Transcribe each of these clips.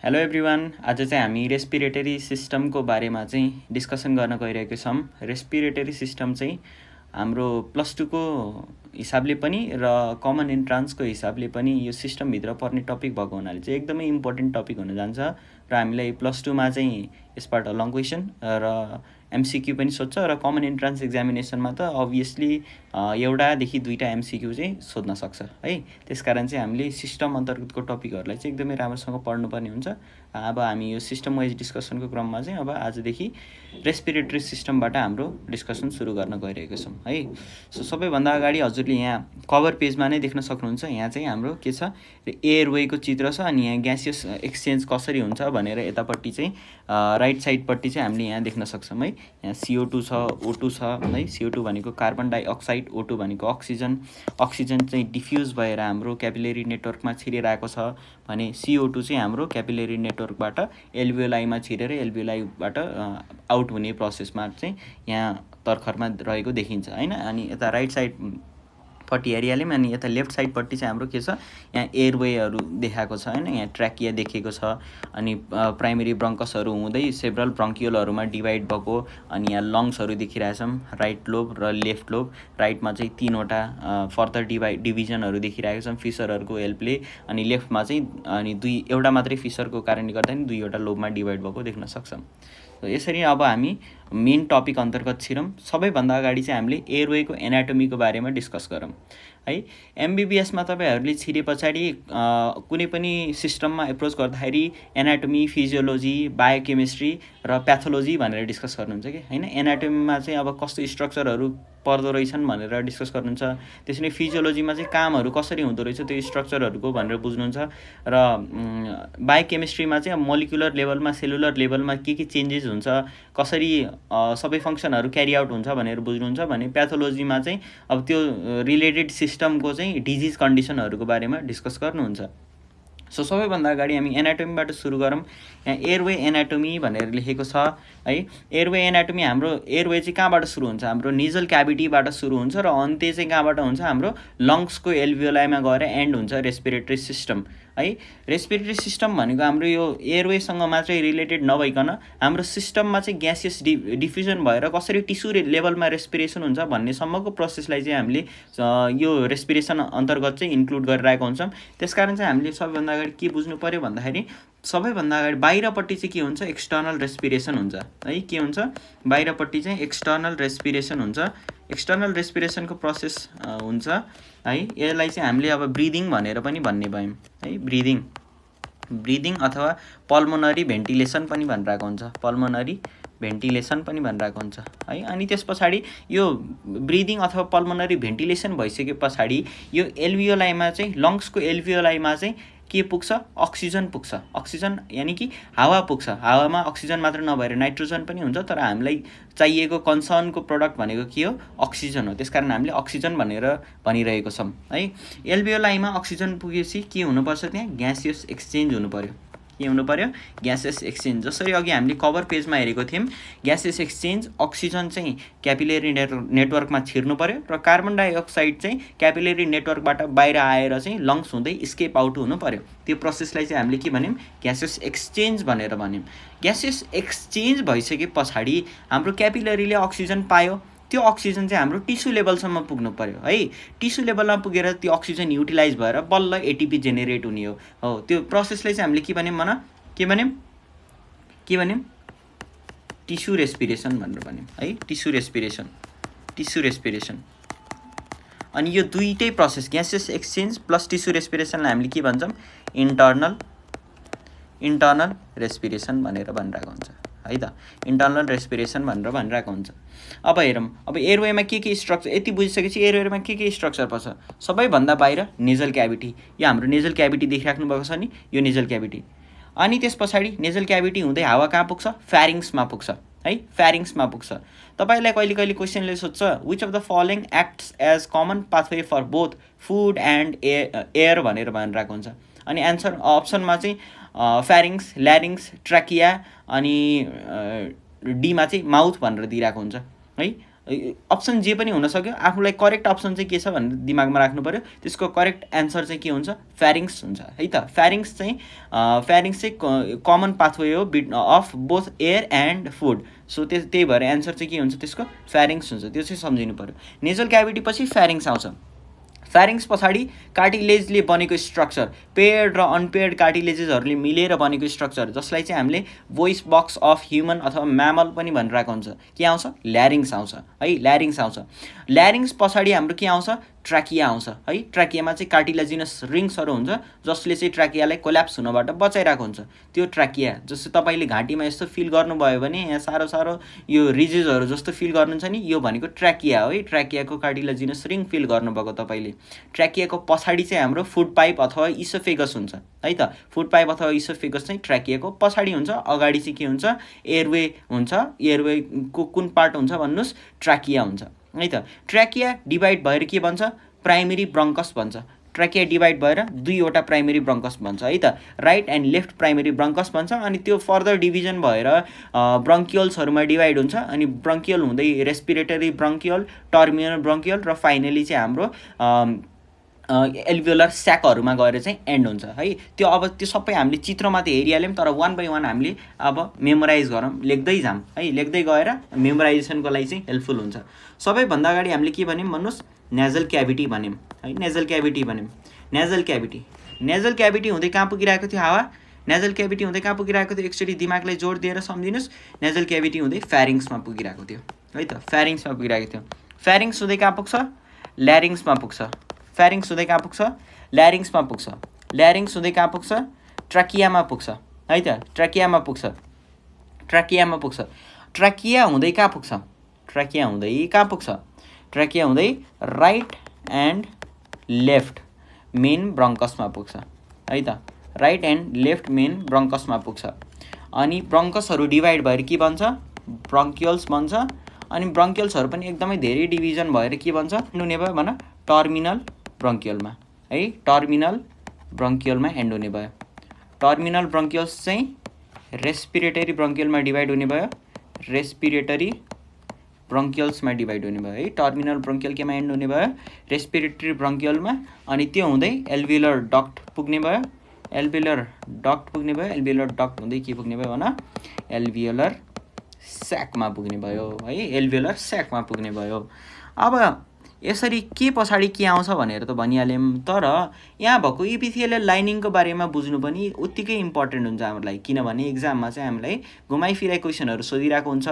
Hello everyone, आज चाहिँ हामी रेस्पिरेटरी सिस्टमको बारेमा चाहिँ डिस्कसन गर्न गइरहेको छौँ। रेस्पिरेटरी सिस्टम चाहिँ हाम्रो प्लस टूको हिसाबले पनि र कमन इन्ट्रान्सको हिसाबले पनि यो सिस्टमभित्र पर्ने टपिक भएको हुनाले चाहिँ एकदमै इम्पोर्टेन्ट टपिक हुन जान्छ र हामीलाई प्लस टूमा चाहिँ यसबाट लङ क्वेसन र एमसिक्यू पनि सोध्छ र कमन इन्ट्रान्स एक्जामिनेसनमा त अभियसली एउटादेखि दुईवटा एमसिक्यू चाहिँ सोध्न सक्छ है। त्यसकारण चाहिँ हामीले सिस्टम अन्तर्गतको टपिकहरूलाई चाहिँ एकदमै राम्रोसँग पढ्नुपर्ने हुन्छ। अब हामी यो सिस्टम वाइज डिस्कसनको क्रममा चाहिँ अब आजदेखि रेस्पिरेटरी सिस्टमबाट हाम्रो डिस्कसन सुरु गर्न गइरहेको छौँ है। सो सबैभन्दा अगाडि हजुरले यहाँ कभर पेजमा नै देख्न सक्नुहुन्छ, यहाँ चाहिँ हाम्रो के छ, एयरवेको चित्र छ अनि यहाँ ग्यासियस एक्सचेन्ज कसरी हुन्छ भनेर यतापट्टि चाहिँ राइट साइडपट्टि चाहिँ हामीले यहाँ देख्न सक्छौँ है। यहाँ CO2 छ, O2 छ है। CO2 भनेको कार्बन डाइअक्साइड, O2 भनेको अक्सिजन। अक्सिजन चाहिँ डिफ्युज भएर हाम्रो क्यापिलेरी नेटवर्कमा छिरिरहेको छ भने CO2 चाहिँ हाम्रो क्यापिलेरी नेटवर्कबाट एल्भियोलाईमा छिरेर एल्भियोलाईबाट आउट हुने प्रोसेसमा चाहिँ यहाँ तर्खरमा रहेको देखिन्छ हैन। अनि यता राइट साइडपट्टि हेरिहाल्यौँ अनि यता लेफ्ट साइडपट्टि चाहिँ हाम्रो के छ, यहाँ एयरवेहरू देखाएको छ हैन। यहाँ ट्र्याकिया देखेको छ अनि प्राइमेरी ब्रङ्कसहरू हुँदै सेभरल ब्रङ्कियोलहरूमा डिभाइड भएको अनि यहाँ लङ्सहरू देखिरहेछौँ, राइट लोब र लेफ्ट लोब। राइटमा चाहिँ तीनवटा फर्दर डिभिजनहरू देखिरहेको छौँ फिसरहरूको हेल्पले अनि लेफ्टमा चाहिँ अनि एउटा मात्रै फिसरको कारणले गर्दा नि दुईवटा लोबमा डिभाइड भएको देख्न सक्छौँ। यसरी अब हामी मेन टपिक अन्तर्गत छिरौँ। सबैभन्दा अगाडि चाहिँ हामीले एयरवेको एनाटोमीको बारेमा डिस्कस गरौँ है। एमबिबिएसमा तपाईँहरूले छिरे पछाडि कुनै पनि सिस्टममा एप्रोच गर्दाखेरि एनाटोमी, फिजियोलोजी, बायोकेमिस्ट्री र प्याथोलोजी भनेर डिस्कस गर्नुहुन्छ कि हैन। एनाटोमीमा चाहिँ अब कस्तो स्ट्रक्चरहरू पर्दो रहेछन् भनेर डिस्कस गर्नुहुन्छ। त्यसरी नै फिजियोलोजीमा चाहिँ कामहरू कसरी हुँदो रहेछ त्यो स्ट्रक्चरहरूको भनेर बुझ्नुहुन्छ र बायोकेमिस्ट्रीमा चाहिँ अब मोलिकुलर लेभलमा, सेलुलर लेभलमा के चेन्जेस हुन्छ, कसरी सबै फङ्सनहरू क्यारी आउट हुन्छ भनेर बुझ्नुहुन्छ भने प्याथोलोजीमा चाहिँ अब त्यो रिलेटेड सिस्टमको चाहिँ डिजिज कन्डिसनहरूको बारेमा डिस्कस गर्नुहुन्छ। सो सबैभन्दा अगाडि हामी एनाटोमीबाट सुरु गरौँ। यहाँ एयरवे एनाटोमी भनेर लेखेको छ है। एयरवे एनाटोमी, हाम्रो एयरवे चाहिँ कहाँबाट सुरु हुन्छ, हाम्रो नेजल क्याभिटीबाट सुरु हुन्छ र अन्त्य चाहिँ कहाँबाट हुन्छ, हाम्रो लङ्सको एल्भियोलाईमा गएर एन्ड हुन्छ रेस्पिरेटरी सिस्टम है। रेस्पिरेटरी सिस्टम भनेको हाम्रो यो एयरवेसँग मात्रै रिलेटेड नभइकन हाम्रो सिस्टममा चाहिँ ग्यासियस डिफ्युजन भएर कसरी टिस्यु लेभलमा रेस्पिरेसन हुन्छ भन्नेसम्मको प्रोसेसलाई चाहिँ हामीले यो रेस्पिरेसन अन्तर्गत चाहिँ इन्क्लुड गरिरहेको हुन्छौँ। त्यसकारण चाहिँ हामीले सबैभन्दा अगाडि के बुझ्नु पर्यो भन्दाखेरि सबैभन्दा अगाडि बाहिरपट्टि चाहिँ के हुन्छ, एक्सटर्नल रेस्पिरेसन हुन्छ है। के हुन्छ, बाहिरपट्टि चाहिँ एक्सटर्नल रेस्पिरेसन हुन्छ। एक्सटर्नल रेस्पिरेसनको प्रोसेस हुन्छ है। यसलाई चाहिँ हामीले अब ब्रिदिङ भनेर पनि भन्ने भयौँ है। ब्रिदिङ अथवा पल्मोनरी भेन्टिलेसन पनि भनिरहेको हुन्छ, पल्मोनरी भेन्टिलेसन पनि भनिरहेको हुन्छ है। अनि त्यस पछाडि यो ब्रिदिङ अथवा पल्मोनरी भेन्टिलेसन भइसके पछाडि यो एल्भियोलाईमा चाहिँ, लङ्सको एल्भियोलाईमा चाहिँ के पुग्छ, अक्सिजन पुग्छ। अक्सिजन यानि कि हावा पुग्छ। हावामा अक्सिजन मात्र नभएर नाइट्रोजन पनि हुन्छ, तर हामीलाई चाहिएको कन्सर्नको प्रडक्ट भनेको के हो, अक्सिजन हो। त्यसकारण हामीले अक्सिजन भनेर भनिरहेको छौँ है। एल्भियोलाईमा अक्सिजन पुगेपछि के हुनुपर्छ, त्यहाँ ग्यासियस एक्सचेन्ज हुनु पर्यो। के हुनु पर्यो, ग्यासेस एक्सचेन्ज। जसरी अघि हामीले कभर पेजमा हेरेको थियौँ, ग्यासेस एक्सचेन्ज, अक्सिजन चाहिँ क्यापिलेरी नेटवर्कमा छिर्नु पर्यो र कार्बन डाइअक्साइड चाहिँ क्यापिलेरी नेटवर्कबाट बाहिर आएर चाहिँ लङ्स हुँदै स्केप आउट हुनु पर्यो। त्यो प्रोसेसलाई चाहिँ हामीले के भन्यौँ, ग्यासेस एक्सचेन्ज भनेर भन्यौँ। ग्यासेस एक्सचेन्ज भइसके पछाडि हाम्रो क्यापिलेरीले अक्सिजन पायो, त्यो अक्सिजन चाहिँ हाम्रो टिस्यु लेभलसम्म पुग्नु पर्यो है। टिस्यु लेभलमा पुगेर त्यो अक्सिजन युटिलाइज भएर बल्ल एटिपी जेनेरेट हुने हो। त्यो प्रोसेसलाई चाहिँ हामीले के भन्यौँ, के भन्यौँ, टिस्यु रेस्पिरेसन भनेर भन्यौँ है। Tissue respiration. अनि यो दुईटै process, gases exchange plus tissue रेस्पिरेसनलाई हामीले के भन्छौँ, इन्टर्नल रेस्पिरेसन भनेर भनिरहेको हुन्छ है त। इन्टर्नल रेस्पिरेसन भनेर भनिरहेको हुन्छ। अब हेरौँ, अब एयरवेमा के स्ट्रक्चर, यति बुझिसकेपछि एयरवेमा के स्ट्रक्चर पर्छ। सबैभन्दा बाहिर नेजल क्याभिटी, यो हाम्रो नेजल क्याभिटी देखिराख्नु भएको छ नि, यो नेजल क्याभिटी। अनि त्यस पछाडि नेजल क्याभिटी हुँदै हावा कहाँ पुग्छ, फ्यारिङ्समा पुग्छ है। फ्यारिङ्समा पुग्छ। तपाईँलाई कहिले क्वेसनले सोध्छ, which of the following acts as common pathway for both food and air भनेर भनिरहेको हुन्छ। अनि एन्सर अप्सनमा चाहिँ फ्यारिङ्स, ल्यारिङ्स, ट्र्याकिया अनि डीमा चाहिँ माउथ भनेर दिइरहेको हुन्छ है। अप्सन जे पनि हुन सक्यो, आफूलाई करेक्ट अप्सन चाहिँ के छ भनेर दिमागमा राख्नु पर्यो। त्यसको करेक्ट एन्सर चाहिँ के हुन्छ, फ्यारिङ्स हुन्छ है त। फ्यारिङ्स चाहिँ कमन पाथवे हो of both air and food. So त्यही भएर एन्सर चाहिँ के हुन्छ, त्यसको फ्यारिङ्स हुन्छ। त्यो चाहिँ सम्झिनु पर्यो। नेजल क्याभिटी पछि फ्यारिङ्स आउँछ। फ्यारिङ्स पछाडि कार्टिलेजले बनेको स्ट्रक्चर, पेयर्ड र अनपेयर्ड कार्टिलेजेसहरूले मिलेर बनेको स्ट्रक्चर, जसलाई चाहिँ हामीले भोइस बक्स अफ ह्युमन अथवा म्यामल पनि भनिरहेको हुन्छ। के आउँछ, ल्यारिङ्स आउँछ है, ल्यारिङ्स आउँछ। ल्यारिङ्स पछाडि हाम्रो के आउँछ, ट्र्याकिया आउँछ है। ट्र्याकियामा चाहिँ कार्टिलेजिनस रिङ्सहरू हुन्छ जसले चाहिँ ट्र्याकियालाई कोल्याप्स हुनबाट बचाइरहेको हुन्छ। त्यो ट्र्याकिया जस्तो तपाईँले घाँटीमा यस्तो फिल गर्नुभयो भने यहाँ साह्रो साह्रो यो रिजेसहरू जस्तो फिल गर्नुहुन्छ नि, यो भनेको ट्र्याकिया हो है। ट्र्याकियाको कार्टिलेजिनस रिङ फिल गर्नुभएको तपाईँले। ट्र्याकियाको पछाडि चाहिँ हाम्रो फुड पाइप अथवा इसोफेगस हुन्छ है त। फुड पाइप अथवा इसोफेगस चाहिँ ट्र्याकियाको पछाडि हुन्छ। अगाडि चाहिँ के हुन्छ, एयरवे हुन्छ। एयरवेको कुन पार्ट हुन्छ भन्नुहोस्, ट्र्याकिया हुन्छ है त। ट्र्याकिया डिभाइड भएर के भन्छ, प्राइमेरी ब्रङ्कस भन्छ। ट्र्याकिया डिभाइड भएर दुईवटा प्राइमेरी ब्रङ्कस भन्छ है त। राइट एन्ड लेफ्ट प्राइमेरी ब्रङ्कस भन्छ। अनि त्यो फर्दर डिभिजन भएर ब्रङ्कियल्सहरूमा डिभाइड हुन्छ। अनि ब्रङ्कियल हुँदै रेस्पिरेटरी ब्रङ्कियल, टर्मिनल ब्रङ्कियल र फाइनली चाहिँ हाम्रो एल्भियोलर स्याकहरूमा गएर चाहिँ एन्ड हुन्छ है। त्यो अब त्यो सबै हामीले चित्रमा त हेरिहाल्यौँ, तर वान बाई वान हामीले अब मेमोराइज गरौँ, लेख्दै जाऊँ है। लेख्दै गएर मेमोराइजेसनको लागि चाहिँ हेल्पफुल हुन्छ। सबैभन्दा अगाडि हामीले के भन्यौँ भन्नुहोस्, नेजल क्याभिटी भन्यौँ है। नेजल क्याभिटी भन्यौँ। नेजल क्याभिटी हुँदै कहाँ पुगिरहेको थियो हावा, नेजल क्याभिटी हुँदै कहाँ पुगिरहेको थियो, एकचोटि दिमागलाई जोड दिएर सम्झिनुहोस्। नेजल क्याभिटी हुँदै फ्यारिङ्समा पुगिरहेको थियो है त। फ्यारिङ्समा पुगिरहेको थियो। फ्यारिङ्स हुँदै कहाँ पुग्छ, ल्यारिङ्समा पुग्छ। फ्यारिङ्स हुँदै कहाँ पुग्छ, ल्यारिङ्समा पुग्छ। ल्यारिङ्स हुँदै कहाँ पुग्छ, ट्र्याकियामा पुग्छ है त। ट्र्याकियामा पुग्छ। ट्र्याकियामा पुग्छ। ट्र्याकिया हुँदै कहाँ पुग्छ, ट्र्याकिया हुँदै कहाँ पुग्छ, ट्र्याकिया हुँदै राइट एन्ड लेफ्ट मेन ब्रङ्कसमा पुग्छ है त। राइट एन्ड लेफ्ट मेन ब्रङ्कसमा पुग्छ। अनि ब्रङ्कसहरू डिभाइड भएर के भन्छ, ब्रङ्कियल्स भन्छ। अनि ब्रङ्कियल्सहरू पनि एकदमै धेरै डिभिजन भएर के भन्छ, हुने भयो भन, टर्मिनल ब्रङ्कियलमा है। टर्मिनल ब्रङ्कियलमा एन्ड हुने भयो। टर्मिनल ब्रङ्कियल्स चाहिँ रेस्पिरेटरी ब्रङ्कियलमा डिभाइड हुने भयो। रेस्पिरेटरी ब्रङ्कियल्समा डिभाइड हुने भयो है। टर्मिनल ब्रङ्कियल केमा एन्ड हुने भयो, रेस्पिरेटरी ब्रङ्कियलमा। अनि त्यो हुँदै एल्भियोलर डक्ट पुग्ने भयो। एल्भियोलर डक्ट पुग्ने भयो। एल्भियोलर डक्ट हुँदै के पुग्ने भयो भन, एल्भियोलर स्याकमा पुग्ने भयो है। एल्भियोलर स्याकमा पुग्ने भयो। अब यसरी के पछाडि के आउँछ भनेर त भनिहाल्यौँ, तर यहाँ भएको इपिथेलियल लाइनिङको बारेमा बुझ्नु पनि उत्तिकै इम्पोर्टेन्ट हुन्छ हाम्रो लागि। किनभने इक्जाममा चाहिँ हामीलाई घुमाइफिराइ क्वेसनहरू सोधिरहेको हुन्छ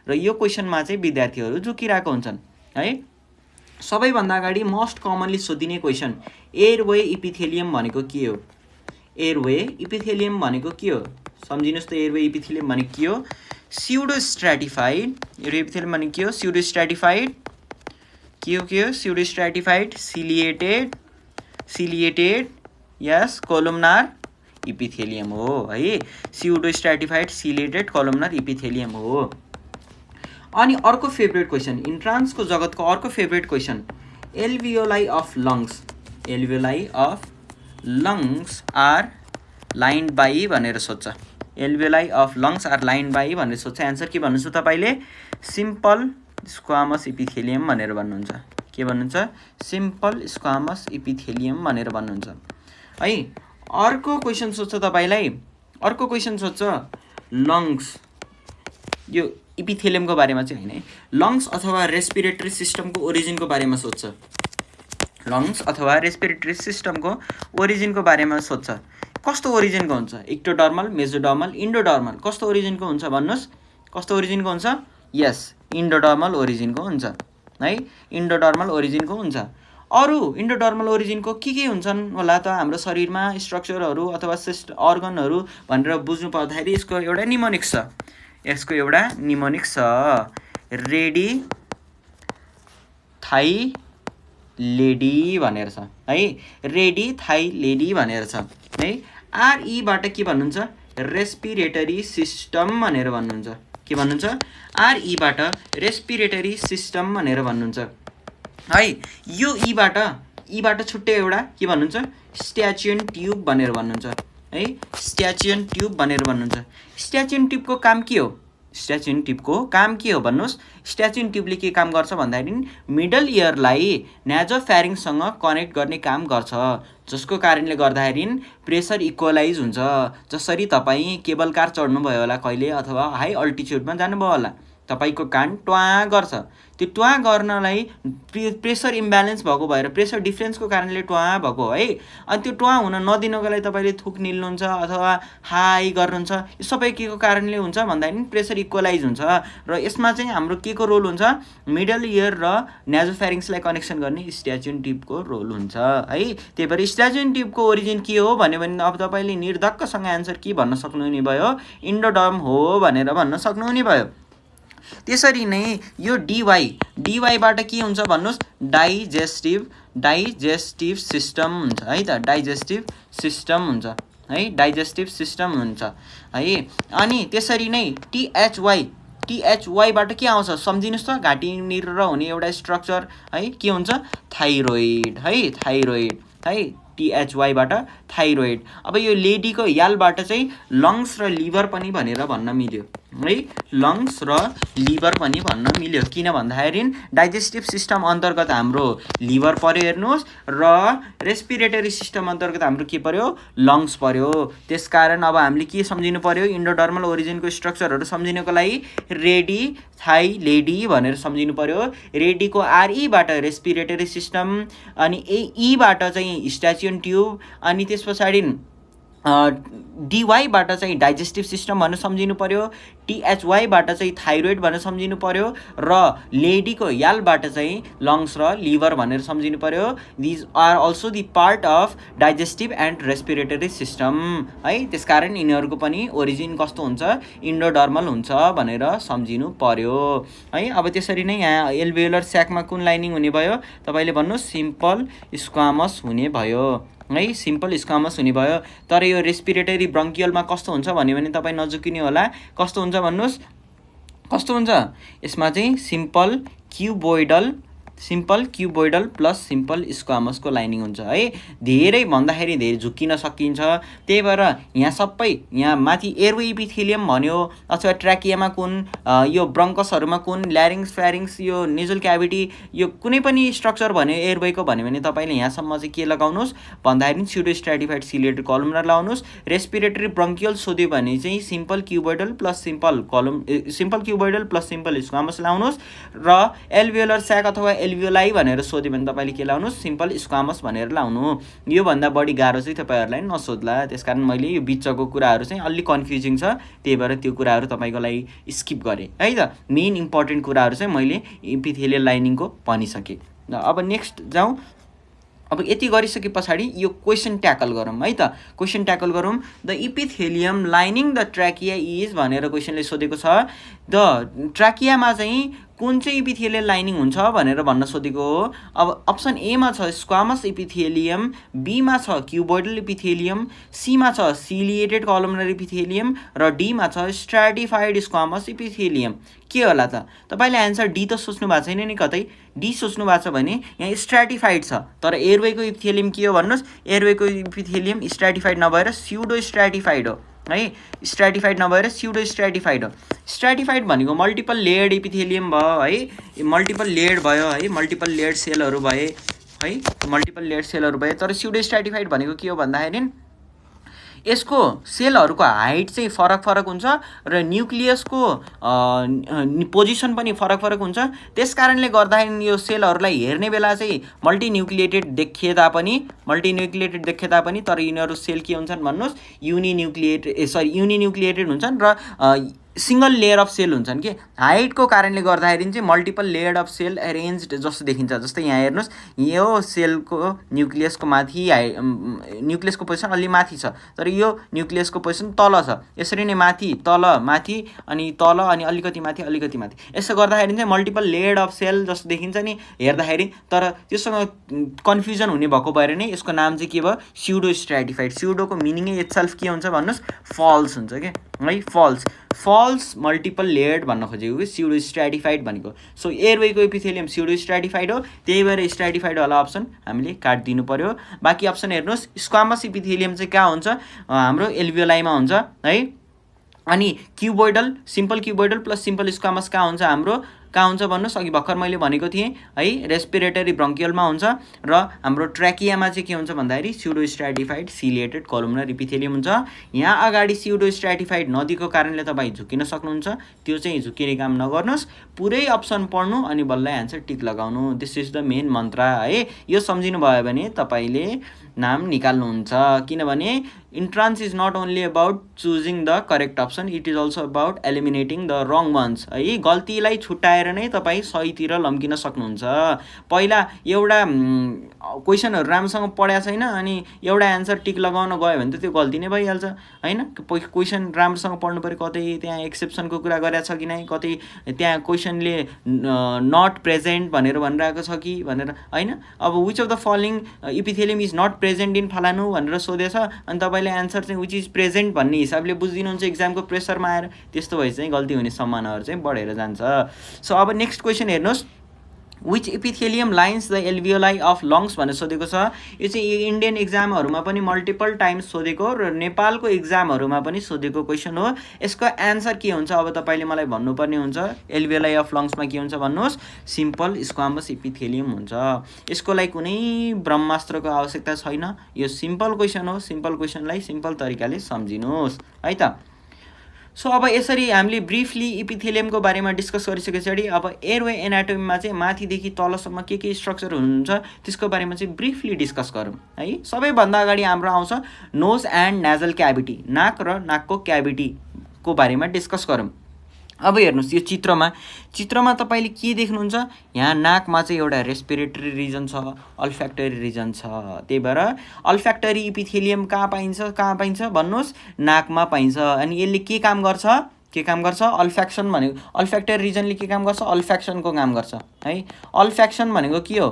र यो क्वेसनमा चाहिँ विद्यार्थीहरू झुकिरहेको हुन्छन् है। सबैभन्दा अगाडि मोस्ट कमनली सोधिने क्वेसन, एयरवे इपिथेलियम भनेको के हो। एयरवे इपिथेलियम भनेको के हो, सम्झिनुहोस् त। एयरवे इपिथेलियम भनेको के हो, स्युडोस्ट्राटिफाइड। एयरवे इपिथेलियम भनेको के हो, स्युडोस्ट्राटिफाइड। के हो, स्युडोस्ट्राटिफाइड सिलिएटेड यस कोलुमनार इपिथेलियम हो है। स्युडोस्ट्राटिफाइड सिलिएटेड कोलुमनार इपिथेलियम हो। अनि अर्को फेभरेट क्वेसन, इन्ट्रान्सको जगतको अर्को favourite question, alveoli of lungs. Alveoli of lungs are lined by भनेर सोध्छ। Alveoli of lungs are lined by भनेर सोध्छ। एन्सर के भन्नुहुन्छ तपाईँले, सिम्पल स्क्वामस इपिथेलियम भनेर भन्नुहुन्छ। के भन्नुहुन्छ, सिम्पल स्क्वामस इपिथेलियम भनेर भन्नुहुन्छ है। अर्को क्वेसन सोध्छ तपाईँलाई, अर्को क्वेसन सोध्छ लङ्स, यो इपिथेलियमको बारेमा चाहिँ होइन है। लङ्स अथवा रेस्पिरेटरी सिस्टमको ओरिजिनको बारेमा सोध्छ। लङ्स अथवा रेस्पिरेटरी सिस्टमको ओरिजिनको बारेमा सोध्छ। कस्तो ओरिजिनको हुन्छ, इक्टोडर्मल, मेजोडर्मल, इन्डोडर्मल, कस्तो ओरिजिनको हुन्छ भन्नुहोस्, कस्तो ओरिजिनको हुन्छ, यस इन्डोडर्मल ओरिजिनको हुन्छ है। इन्डोडर्मल ओरिजिनको हुन्छ। अरू इन्डोडर्मल ओरिजिनको के हुन्छन् होला त हाम्रो शरीरमा, स्ट्रक्चरहरू अथवा अर्गनहरू भनेर बुझ्नु पर्दाखेरि यसको एउटा निमोनिक्स छ। यसको एउटा निमोनिक्स छ, रेडी थाई लेडी भनेर छ है। रेडी थाई लेडी भनेर छ है। आरईबाट के भन्नुहुन्छ, रेस्पिरेटरी सिस्टम भनेर भन्नुहुन्छ। के भन्नुहुन्छ, आरईबाट रेस्पिरेटरी सिस्टम भनेर भन्नुहुन्छ है। यो ईबाट छुट्टै एउटा के भन्नुहुन्छ, स्ट्याचियन ट्युब भनेर भन्नुहुन्छ है। स्ट्याचियन ट्युब भनेर भन्नुहुन्छ। स्ट्याचियन ट्युबको काम के हो, स्ट्याचुन ट्युबको काम के हो भन्नुहोस्। स्ट्याचुन ट्युबले के काम गर्छ भन्दाखेरि मिडल इयरलाई नाजोफ्यारिङ्ससँग कनेक्ट गर्ने काम गर्छ, जसको कारणले गर्दाखेरि प्रेसर इक्वलाइज हुन्छ। जसरी तपाईँ केबल कार चढ्नुभयो होला कहिले अथवा हाई अल्टिच्युडमा जानुभयो होला, तपाईँको कान ट्वा गर्छ। त्यो ट्वा गर्नलाई प्रेसर इम्ब्यालेन्स भएको भएर प्रेसर डिफ्रेन्सको कारणले ट्वा भएको है। अनि त्यो ट्वा हुन नदिनको लागि तपाईँले थुक निल्नुहुन्छ अथवा हाई गर्नुहुन्छ, यो सबै के को कारणले हुन्छ भन्दाखेरि प्रेसर इक्वलाइज हुन्छ। र यसमा चाहिँ हाम्रो के को रोल हुन्छ, मिडल इयर र नाजोफ्यारिङ्सलाई कनेक्सन गर्ने स्ट्याचुन ट्युबको रोल हुन्छ है। त्यही भएर स्ट्याचुन ट्युबको ओरिजिन के हो भन्यो भने अब तपाईँले निर्धक्कसँग आन्सर के भन्न सक्नुहुने भयो, इन्डोडर्म हो भनेर भन्न सक्नुहुने भयो। त्यसरी नै यो डीवाईबाट के हुन्छ भन्नुहोस्, डाइजेस्टिभ सिस्टम हुन्छ है त, डाइजेस्टिभ सिस्टम हुन्छ है, डाइजेस्टिभ सिस्टम हुन्छ है। अनि त्यसरी नै टीएचवाईबाट के आउँछ सम्झिनुहोस् त, घाँटीनिर हुने एउटा स्ट्रक्चर है, के हुन्छ थाइरोइड है, थाइरोइड है, टीएचवाईबाट थाइरोइड। अब यो लेडीको यालबाट चाहिँ लङ्स र लिभर पनि भनेर भन्न मिल्यो है, लङ्स र लिभर पनि भन्न मिल्यो। किन भन्दाखेरि डाइजेस्टिभ सिस्टम अन्तर्गत हाम्रो लिभर पर्यो हेर्नुहोस्, र रेस्पिरेटरी सिस्टम अन्तर्गत हाम्रो के पर्यो, लङ्स पर्यो। त्यसकारण अब हामीले के सम्झिनु पर्यो, इन्डोडर्मल ओरिजिनको स्ट्रक्चरहरू सम्झिनुको लागि रेडी थाई लेडी भनेर सम्झिनु पर्यो। रेडीको आरईबाट रेस्पिरेटरी सिस्टम, अनि ईबाट चाहिँ स्ट्याचुन ट्युब, अनि त्यस पछाडि डीवाईबाट चाहिँ डाइजेस्टिभ सिस्टम भनेर सम्झिनु पर्यो, टीएचवाईबाट चाहिँ थाइरोइड भनेर सम्झिनु पर्यो, र लेडीको यालबाट चाहिँ लङ्स र लिभर भनेर सम्झिनु पर्यो। These are also the part of digestive and respiratory system है। त्यसकारण यिनीहरूको पनि ओरिजिन कस्तो हुन्छ, इन्डोडर्मल हुन्छ भनेर सम्झिनु पर्यो है। अब त्यसरी नै यहाँ एल्भियोलर स्याकमा कुन लाइनिङ हुने भयो, तपाईँले भन्नुहोस् सिम्पल स्क्वामस हुने भयो है, सिम्पल स्क्वामस हुने भयो। तर यो रेस्पिरेटरी ब्रङ्कियलमा कस्तो हुन्छ भन्यो भने तपाईँ नजुकिने होला, कस्तो हुन्छ भन्नुहोस्, कस्तो हुन्छ यसमा चाहिँ सिम्पल क्युबोइडल प्लस सिम्पल स्क्वामसको लाइनिङ हुन्छ है। धेरै भन्दाखेरि धेरै झुक्किन सकिन्छ। त्यही भएर यहाँ सबै यहाँ माथि एयरवे इपिथेलियम भन्यो अथवा ट्र्याकियामा कुन, यो ब्रङ्कसहरूमा कुन, ल्यारिङ्स फ्यारिङ्स, यो नेजल क्याभिटी, यो कुनै पनि स्ट्रक्चर भन्यो एयरवेको भन्यो भने तपाईँले यहाँसम्म चाहिँ के लगाउनुहोस् भन्दाखेरि स्युडो स्ट्राटिफाइड सिलिएटेड कलमनर लगाउनुहोस्। रेस्पिरेटरी ब्रङ्कियल सोध्यो भने चाहिँ सिम्पल क्युबोइडल प्लस सिम्पल स्क्वामस लाउनुहोस्, र एल्भियोलर स्याक अथवा एल्भियोलाई भनेर सोध्यो भने तपाईँले के लाउनुहोस्, सिम्पल स्क्वामस भनेर लाउनु। योभन्दा बढी गाह्रो चाहिँ तपाईँहरूलाई नसोध्ला। त्यसकारण मैले यो बिचको कुराहरू चाहिँ अलि कन्फ्युजिङ छ, त्यही भएर त्यो कुराहरू तपाईँको लागि स्किप गरेँ है त। मेन इम्पोर्टेन्ट कुराहरू चाहिँ मैले इपिथेलियल लाइनिङको भनिसकेँ। अब नेक्स्ट जाउँ। अब यति गरिसके पछाडि यो क्वेसन ट्याकल गरौँ है त, क्वेसन ट्याकल गरौँ। The epithelium lining the trachea is भनेर क्वेसनले सोधेको छ। द ट्र्याकियामा चाहिँ कुन चाहिँ इपिथेलियल लाइनिङ हुन्छ भनेर भन्न सोधेको हो। अब अप्सन एमा छ स्क्वामस इपिथेलियम, बीमा छ क्युबोइडल इपिथेलियम, सीमा छ सिलिएटेड कलमनर इपिथेलियम, र डीमा छ स्ट्राटिफाइड स्क्वामस इपिथेलियम। के होला त? तपाईँले एन्सर डी त सोच्नु भएको छैन नि, कतै डी सोच्नु भएको छ भने यहाँ स्ट्राटिफाइड छ। तर एयरवेको इपिथेलियम के हो भन्नुहोस्, एयरवेको इपिथेलियम स्ट्राटिफाइड नभएर स्युडो स्ट्राटिफाइड हो है, स्ट्राटिफाइड नभएर स्युडो स्ट्राटिफाइड हो। स्ट्राटिफाइड भनेको मल्टिपल लेयर्ड इपिथेलियम भयो है, मल्टिपल लेयर्ड भयो है, मल्टिपल लेयर्ड सेलहरू भए है, मल्टिपल लेयर्ड सेलहरू भए। तर स्युडो स्ट्राटिफाइड भनेको के हो भन्दाखेरि यसको सेलहरूको हाइट चाहिँ फरक हुन्छ र न्युक्लियसको पोजिसन पनि फरक हुन्छ। त्यस कारणले गर्दाखेरि यो सेलहरूलाई हेर्ने बेला चाहिँ मल्टिन्युक्लिएटेड देखिए तापनि तर यिनीहरू सेल के हुन्छन् भन्नुहोस्, युनिन्युक्लिएटेड हुन्छन् र सिंगल लेयर अफ सेल हुन्छन् कि हाइटको कारणले गर्दाखेरि चाहिँ मल्टिपल लेयर अफ सेल एरेन्ज्ड जस्तो देखिन्छ। जस्तै यहाँ हेर्नुहोस्, यो सेलको न्युक्लियसको माथि न्युक्लियसको पोजिसन अलि माथि छ, तर यो न्युक्लियसको पोजिसन तल छ। यसरी नै माथि तल माथि अनि तल अनि अलिकति माथि अलिकति माथि, यसो गर्दाखेरि चाहिँ मल्टिपल लेयर अफ सेल जस्तो देखिन्छ नि हेर्दाखेरि। तर त्योसँग कन्फ्युजन हुने भएको भएर नै यसको नाम चाहिँ के भयो, स्युडो स्ट्राटिफाइड। स्युडोको मिनिङै इटसेल्फ के हुन्छ भन्नुहोस्, फल्स हुन्छ के है, फल्स मल्टिपल लेयर्ड भन्न खोजेको कि स्युडो स्ट्राटिफाइड भनेको। सो एयरवेको इपिथेलियम स्युडो स्ट्राटिफाइड हो, त्यही भएर स्ट्राटिफाइड वाला अप्सन हामीले काटिदिनु पर्यो। बाँकी अप्सन हेर्नुहोस्, स्क्वामस इपिथेलियम चाहिँ कहाँ हुन्छ, हाम्रो एल्भियोलाईमा हुन्छ है। अनि क्युबोइडल सिम्पल क्युबोइडल प्लस सिम्पल स्क्वामस कहाँ हुन्छ हाम्रो कहाँ हुन्छ भन्नुहोस् अघि भर्खर मैले भनेको थिएँ है रेस्पिरेटरी ब्रोङ्कियलमा हुन्छ र हाम्रो ट्र्याकियामा चाहिँ के हुन्छ भन्दाखेरि pseudo stratified ciliated columnar epithelium हुन्छ यहाँ अगाडि स्युडो स्ट्राटिफाइड नदीको कारणले तपाईँ झुकिन सक्नुहुन्छ त्यो चाहिँ झुकिने काम नगर्नुहोस् पुरै अप्सन पढ्नु अनि बल्ल एन्सर टिक लगाउनु दिस इज द मेन मन्त्र है यो सम्झिनु भयो भने तपाईँले नाम निकाल्नुहुन्छ किनभने entrance is not only about choosing the correct option it is also about eliminating the wrong ones है गल्तीलाई छुट्याएर नै तपाईँ सहीतिर लम्किन सक्नुहुन्छ पहिला एउटा क्वेसनहरू राम्रोसँग पढाएको छैन अनि एउटा एन्सर टिक लगाउन गयो भने त त्यो गल्ती नै भइहाल्छ होइन क्वेसन राम्रोसँग पढ्नु पऱ्यो कतै त्यहाँ एक्सेप्सनको कुरा गरेको छ कि नै कतै त्यहाँ क्वेसनले नट प्रेजेन्ट भनेर भनिरहेको छ कि भनेर होइन अब which of the following epithelium is not present in फलानु भनेर सोधेछ अनि तपाईँले एन्सर चाहिँ विच इज प्रेजेन्ट भन्ने हिसाबले बुझिदिनुहुन्छ एक्जामको प्रेसरमा आएर त्यस्तो भए चाहिँ गल्ती हुने सम्भावनाहरू चाहिँ बढेर जान्छ सो अब नेक्स्ट क्वेसन हेर्नुहोस् which epithelium lines the alveoli of lungs भनेर सोधेको छ यो चाहिँ इन्डियन एक्जामहरूमा पनि मल्टिपल टाइम्स सोधेको र नेपालको एक्जामहरूमा पनि सोधेको क्वेसन हो यसको एन्सर के हुन्छ अब तपाईँले मलाई भन्नुपर्ने हुन्छ एल्भियोलाई अफ लङ्समा के हुन्छ भन्नुहोस् सिम्पल स्क्वामस इपिथेलियम हुन्छ यसको लागि कुनै ब्रह्मास्त्रको आवश्यकता छैन यो सिम्पल क्वेसन हो सिम्पल क्वेसनलाई सिम्पल तरिकाले सम्झिनुहोस् है त सो अब यसरी हामीले ब्रिफली इपिथेलियमको बारेमा डिस्कस गरिसकेपछि अब एयरवे एनाटोमीमा चाहिँ माथिदेखि तलसम्म के स्ट्रक्चर हुनुहुन्छ त्यसको बारेमा चाहिँ ब्रिफली डिस्कस गरौँ है सबैभन्दा अगाडि हाम्रो आउँछ नोज एन्ड नेजल क्याभिटी नाक र नाकको क्याभिटीको बारेमा डिस्कस गरौँ अब हेर्नुहोस् यो चित्रमा तपाईँले के देख्नुहुन्छ यहाँ नाकमा चाहिँ एउटा रेस्पिरेटरी रिजन छ अल्फ्याक्टरी रिजन छ त्यही भएर अल्फ्याक्टरी इपिथेलियम कहाँ पाइन्छ भन्नुहोस् नाकमा पाइन्छ अनि यसले के काम गर्छ अल्फ्याक्सन भनेको अल्फ्याक्टरी रिजनले के काम गर्छ अल्फ्याक्सनको काम गर्छ है अल्फ्याक्सन भनेको के हो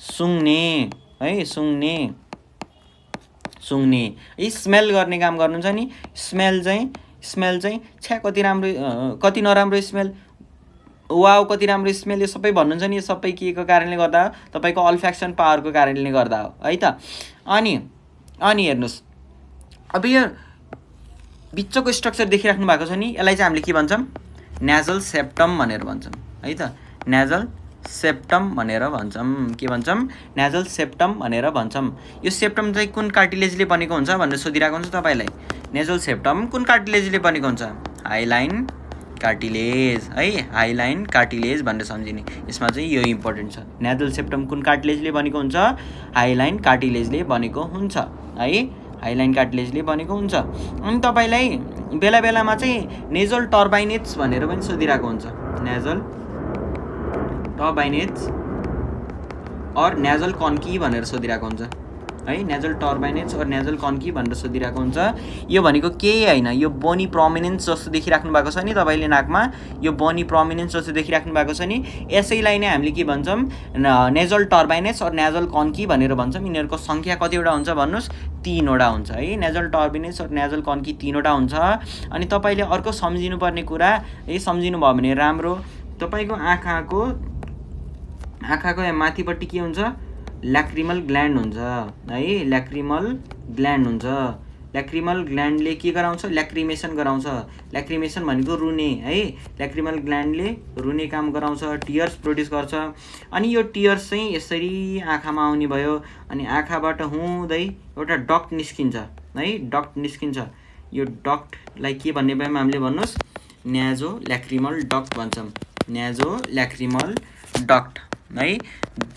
सुँघ्ने है सुँघ्ने है स्मेल गर्ने काम गर्नुहुन्छ नि स्मेल चाहिँ छ्या कति नराम्रो स्मेल वाउ कति राम्रो स्मेल यो सबै भन्नुहुन्छ नि यो सबै के को कारणले गर्दा हो तपाईँको अल्फ्याक्सन पावरको कारणले गर्दा हो है त अनि हेर्नुहोस् अब यो बिचको स्ट्रक्चर देखिराख्नु भएको छ नि यसलाई चाहिँ हामीले के भन्छौँ नेजल सेप्टम भनेर भन्छौँ है त नेजल सेप्टम भनेर भन्छौँ के भन्छौँ नेजल सेप्टम भनेर भन्छौँ यो सेप्टम चाहिँ कुन कार्टिलेजले बनेको हुन्छ भनेर सोधिरहेको हुन्छ तपाईँलाई नेजल सेप्टम कुन कार्टिलेजले बनेको हुन्छ हाइलाइन कार्टिलेज है हाइलाइन कार्टिलेज भनेर सम्झिने यसमा चाहिँ यो इम्पोर्टेन्ट छ नेजल सेप्टम कुन कार्टिलेजले बनेको हुन्छ हाइलाइन कार्टिलेजले बनेको हुन्छ है हाइलाइन कार्टिलेजले बनेको हुन्छ अनि तपाईँलाई बेला बेलामा चाहिँ नेजल टर्बाइनेट्स भनेर पनि सोधिरहेको हुन्छ नेजल टर्बाइनेट्स और नेजल कन्की भनेर सोधिरहेको हुन्छ है नेजल टर्बाइनेट्स और नेजल कन्की भनेर सोधिरहेको हुन्छ यो भनेको केही हैन यो बोनी प्रोमिनेन्स जस्तो देखिराख्नु भएको छ नि तपाईले नाकमा यो बोनी प्रोमिनेन्स जस्तो देखिराख्नु भएको छ नि यसैलाई नै हामीले के भन्छौं नेजल टर्बाइनेट्स और नेजल कन्की भनेर भन्छौं यिनीहरुको संख्या कतिवटा हुन्छ भन्नुस् 3 वटा हुन्छ है नेजल टर्बाइनेट्स और नेजल कन्की 3 वटा हुन्छ अनि तपाईले अर्को सम्झिनु पर्ने कुरा है सम्झिनु भयो भने राम्रो तपाईको आँखाको यहाँ माथिपट्टि के हुन्छ ल्याक्रिमल ग्ल्यान्ड हुन्छ है ल्याक्रिमल ग्ल्यान्ड हुन्छ ल्याक्रिमल ग्ल्यान्डले के गराउँछ ल्याक्रिमेसन गराउँछ ल्याक्रिमेसन भनेको रुने है ल्याक्रिमल ग्ल्यान्डले रुने काम गराउँछ टियर्स प्रोड्युस गर्छ अनि यो टियर्स चाहिँ यसरी आँखामा आउने भयो अनि आँखाबाट हुँदै एउटा डक्ट निस्किन्छ है डक्ट निस्किन्छ यो डक्टलाई के भन्ने भएम हामीले भन्नुस् न्याजो ल्याक्रिमल डक्ट भन्छौं न्याजो ल्याक्रिमल डक्ट है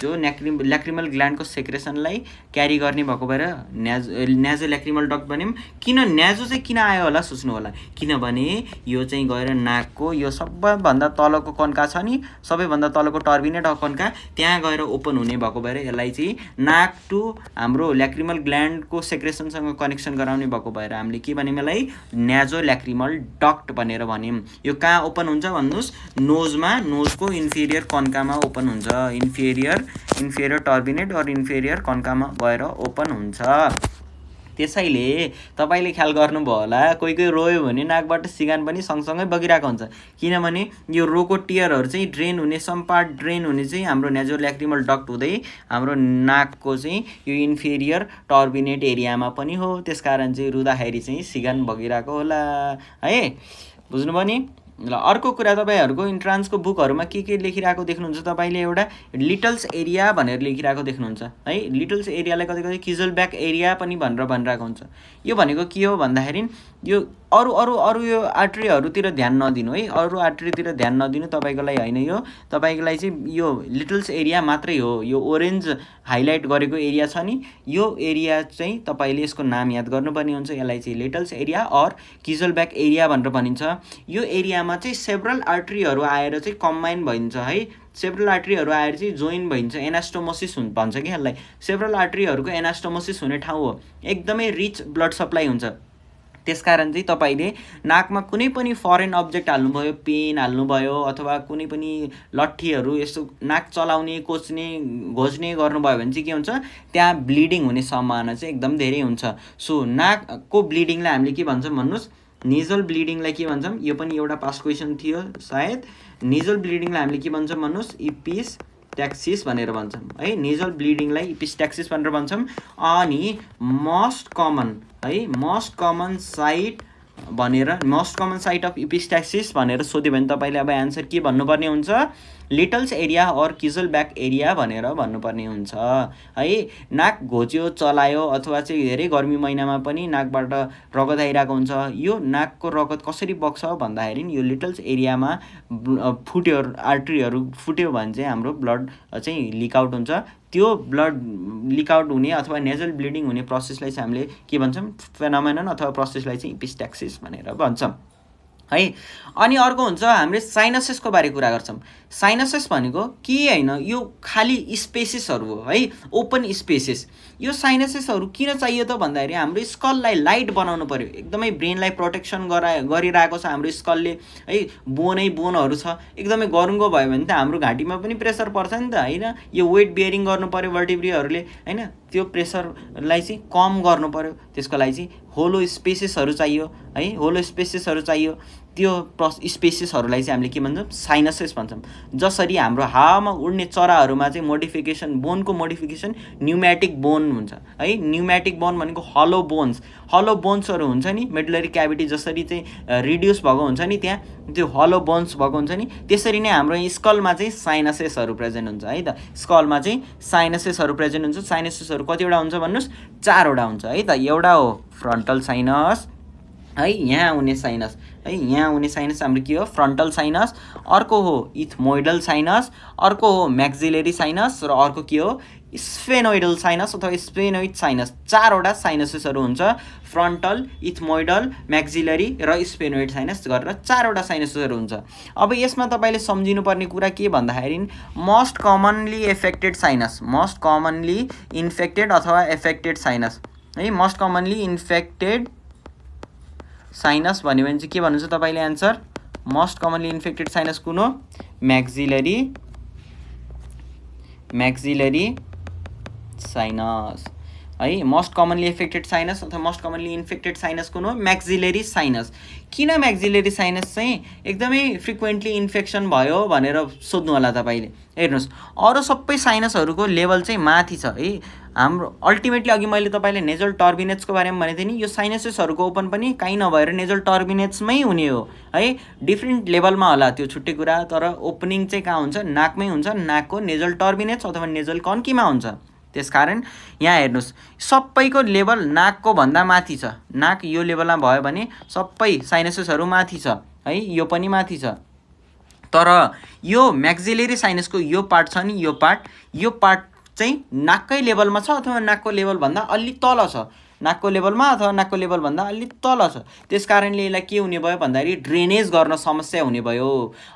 जो ल्याक्रिमल ग्ल्यान्डको सेक्रेसनलाई क्यारी गर्ने भएको भएर न्याजो ल्याक्रिमल डक्ट भन्यौं किन न्याजो चाहिँ किन आयो होला सोच्नु होला किनभने यो चाहिँ गएर नाकको यो सबैभन्दा तलको कन्का छ नि सबैभन्दा तलको टर्बिनेट कन्का त्यहाँ गएर ओपन हुने भएको भएर यसलाई चाहिँ नाक टु हाम्रो ल्याक्रिमल ग्ल्यान्डको सेक्रेसनसँग कनेक्सन गराउने भएको भएर हामीले के भन्यौं यसलाई न्याजो ल्याक्रिमल डक्ट भनेर भन्यौं यो कहाँ ओपन हुन्छ भन्नुस् नोजमा नोजको इन्फेरियर कन्कामा ओपन हुन्छ इन्फेरियर टर्बिनेट और इन्फेरियर कन्कामा गएर ओपन हुन्छ त्यसैले तपाईँले ख्याल गर्नुभयो होला, कोही कोही रोयो भने नाकबाट सिगान पनि सँगसँगै बगिरहेको हुन्छ, किनभने यो रोको टियरहरू चाहिँ ड्रेन हुने, सम पार्ट ड्रेन हुने चाहिँ हाम्रो नेजोल्याक्रिमल डक्ट हुँदै हाम्रो नाकको चाहिँ यो इन्फेरियर टर्बिनेट एरियामा पनि हो। त्यसकारण चाहिँ रुँदाखेरि चाहिँ सिगान बगिरहेको होला है, बुझ्नुभयो नि। ल अर्को कुरा, तपाईँहरूको इन्ट्रान्सको बुकहरूमा के लेखिरहेको देख्नुहुन्छ तपाईँले, एउटा लिटल्स एरिया भनेर लेखिरहेको देख्नुहुन्छ है। लिटल्स एरियालाई कति कति किजलब्याक एरिया पनि भनेर भनिरहेको हुन्छ। यो भनेको के हो भन्दाखेरि यो अरू अरू अरू यो आर्ट्रीहरूतिर ध्यान नदिनु है, अरू आर्ट्रीतिर ध्यान नदिनु, तपाईँको लागि होइन यो, तपाईँको लागि चाहिँ यो लिटल्स एरिया मात्रै हो। यो ओरेन्ज हाइलाइट गरेको एरिया छ नि, यो एरिया चाहिँ तपाईँले यसको नाम याद गर्नुपर्ने हुन्छ। यसलाई चाहिँ लिटल्स एरिया और किजलब्याक एरिया भनेर भनिन्छ। यो एरियामा चाहिँ सेभरल आर्ट्रीहरू आएर चाहिँ कम्बाइन भइन्छ है, सेभरल आर्ट्रीहरू आएर चाहिँ जोइन भइन्छ, एनास्टोमोसिस भन्छ कि यसलाई। सेभरल आर्ट्रीहरूको एनास्टोमोसिस हुने ठाउँ हो, एकदमै रिच ब्लड सप्लाई हुन्छ। त्यसकारण चाहिँ तपाईँले नाकमा कुनै पनि फरेन अब्जेक्ट हाल्नुभयो, पेन हाल्नुभयो अथवा कुनै पनि लट्ठीहरू यस्तो नाक चलाउने, कोच्ने, घोच्ने गर्नुभयो भने चाहिँ के हुन्छ, त्यहाँ ब्लिडिङ हुने सम्भावना चाहिँ एकदम धेरै हुन्छ। सो नाकको ब्लिडिङलाई हामीले के भन्छौँ भन्नुहोस्, नेजल ब्लिडिङलाई के भन्छौँ, यो पनि एउटा पास्ट क्वेसन थियो सायद। नेजल ब्लिडिङलाई हामीले के भन्छौँ भन्नुहोस्, इपिस्ट्याक्सिस भनेर भन्छौँ है। नेजल ब्लिडिङलाई इपिस्ट्याक्सिस भनेर भन्छौँ। अनि मोस्ट कमन है, मोस्ट कमन साइट भनेर, मोस्ट कमन साइट अफ इपिस्ट्याक्सिस भनेर सोध्यो भने तपाईँले अब एन्सर के भन्नुपर्ने हुन्छ, लिटल्स एरिया और किजलब्याक एरिया भनेर भन्नुपर्ने हुन्छ है। नाक घोच्यो, चलायो अथवा चाहिँ धेरै गर्मी महिनामा पनि नाकबाट रगत आइरहेको हुन्छ। यो नाकको रगत कसरी बग्छ भन्दाखेरि यो लिटल्स एरियामा फुट्यो, आर्ट्रीहरू फुट्यो भने चाहिँ हाम्रो ब्लड चाहिँ लिक आउट हुन्छ। त्यो ब्लड लिक आउट हुने अथवा नेजल ब्लिडिङ हुने प्रोसेसलाई चाहिँ हामीले के भन्छौँ, फेनोमेनन अथवा प्रोसेसलाई चाहिँ इपिस्ट्याक्सिस भनेर भन्छौँ है। अनि अर्को हुन्छ हामीले साइनसेसको बारे कुरा गर्छौँ। साइनसेस भनेको के होइन, यो खाली स्पेसेसहरू हो है, ओपन स्पेसेस। यो साइनसेसहरू किन चाहियो त भन्दाखेरि हाम्रो स्कललाई लाइट बनाउनु पर्यो, एकदमै ब्रेनलाई प्रोटेक्सन गरिरहेको छ हाम्रो स्कलले है। बोनहरू छ, एकदमै गरुङ्गो भयो भने त हाम्रो घाँटीमा पनि प्रेसर पर्छ नि त होइन। यो वेट बियरिङ गर्नु पर्यो भर्टिब्रीहरूले होइन, त्यो प्रेसरलाई चाहिँ कम गर्नु पर्यो। त्यसको लागि चाहिँ होलो स्पेसेसहरू चाहियो है, होलो स्पेसेसहरू चाहियो। त्यो स्पेसेसहरूलाई चाहिँ हामीले के भन्छौँ, साइनसेस भन्छौँ। जसरी हाम्रो हावामा उड्ने चराहरूमा चाहिँ मोडिफिकेसन, बोनको मोडिफिकेसन न्युमेटिक बोन हुन्छ है। न्युमेटिक बोन भनेको हलो बोन्स, हलो बोन्सहरू हुन्छ नि, मेडुलरी क्याभिटी जसरी चाहिँ रिड्युस भएको हुन्छ नि, त्यहाँ त्यो हलो बोन्स भएको हुन्छ नि, त्यसरी नै हाम्रो स्कलमा चाहिँ साइनसेसहरू प्रेजेन्ट हुन्छ है त। स्कलमा चाहिँ साइनसेसहरू प्रेजेन्ट हुन्छ। साइनसेसहरू कतिवटा हुन्छ भन्नुहोस्, 4वटा हुन्छ है त। एउटा हो फ्रन्टल साइनस है, यहाँ हुने साइनस है, यहाँ हुने साइनस हाम्रो के हो, फ्रन्टल साइनस। अर्को हो इथमोइडल साइनस, अर्को हो म्याक्सिलरी साइनस र अर्को के हो, स्फेनोइडल साइनस अथवा स्फेनोइड साइनस। 4वटा साइनसेसहरू हुन्छ, फ्रन्टल, इथमोइडल, म्याक्सिलरी र स्फेनोइड साइनस गरेर 4वटा साइनसेसहरू हुन्छ। अब यसमा तपाईँले सम्झिनुपर्ने कुरा के भन्दाखेरि most commonly affected sinus, most commonly infected अथवा एफेक्टेड साइनस है। मोस्ट कमनली इन्फेक्टेड साइनस भन्यो भने चाहिँ के भन्नुहुन्छ तपाईँले answer, most commonly infected sinus कुन हो, म्याक्सिलरी साइनस है। मोस्ट कमनली एफेक्टेड साइनस अथवा मोस्ट कमनली इन्फेक्टेड साइनस कुन हो, म्याक्सिलरी साइनस। किन म्याक्सिलरी साइनस चाहिँ एकदमै फ्रिक्वेन्टली इन्फेक्सन भयो भनेर सोध्नु होला तपाईँले। हेर्नुहोस्, अरू सबै साइनसहरूको लेभल चाहिँ माथि छ है। हाम्रो अल्टिमेटली अघि मैले तपाईँले नेजल टर्बिनेट्सको बारेमा भनेको थिएँ नि, यो साइनसेसहरूको ओपन पनि कहीँ नभएर नेजल टर्बिनेट्समै हुने हो है। डिफ्रेन्ट लेभलमा होला त्यो छुट्टै कुरा, तर ओपनिङ चाहिँ कहाँ हुन्छ, नाकमै हुन्छ। नाकको नेजल टर्बिनेट्स अथवा नेजल कन्कीमा हुन्छ। त्यसकारण यहाँ हेर्नुहोस्, सबैको लेभल नाकको भन्दा माथि छ। नाक यो लेभलमा भयो भने सबै साइनसेसहरू माथि छ है, यो पनि माथि छ। तर यो म्याक्सिलरी साइनसको यो पार्ट छ नि, यो पार्ट चाहिँ नाककै लेभलमा छ अथवा नाकको लेभलभन्दा अलि तल छ, नाकको लेभलमा अथवा नाकको लेभलभन्दा अलि तल छ। त्यसकारणले यसलाई के हुने भयो भन्दाखेरि ड्रेनेज गर्न समस्या हुने भयो।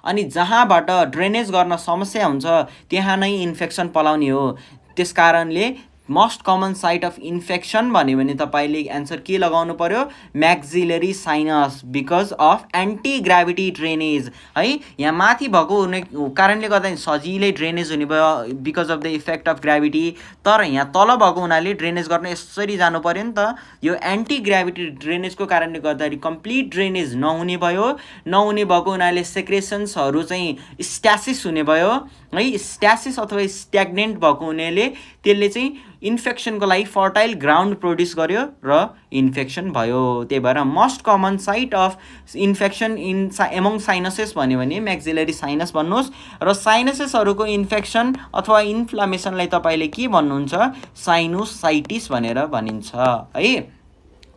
अनि जहाँबाट ड्रेनेज गर्न समस्या हुन्छ त्यहाँ नै इन्फेक्सन पलाउने हो। त्यसकारणले most common site of infection भन्यो भने तपाईँले एन्सर के लगाउनु पर्यो, maxillary sinus, because of anti gravity drainage है। यहाँ माथि भएको हुने कारणले गर्दा सजिलै ड्रेनेज हुने भयो because of the effect of gravity, तर यहाँ तल भएको हुनाले ड्रेनेज गर्न यसरी जानु पर्यो नि त। यो एन्टी ग्राभिटी ड्रेनेजको कारणले गर्दाखेरि कम्प्लिट ड्रेनेज नहुने भयो, नहुने भएको हुनाले सेक्रेसन्सहरू चाहिँ स्ट्यासिस हुने भयो है। स्ट्यासिस अथवा स्ट्याग्नेन्ट भएको हुनाले त्यसले चाहिँ इन्फेक्सनको लागि फर्टाइल ग्राउन्ड प्रोड्युस गर्यो र इन्फेक्सन भयो। त्यही भएर most common site of infection among sinuses भन्यो भने म्याक्सिलरी साइनस भन्नुहोस्, र साइनसेसहरूको इन्फेक्सन अथवा इन्फ्लामेसनलाई तपाईँले के भन्नुहुन्छ, साइनोसाइटिस भनेर भनिन्छ है।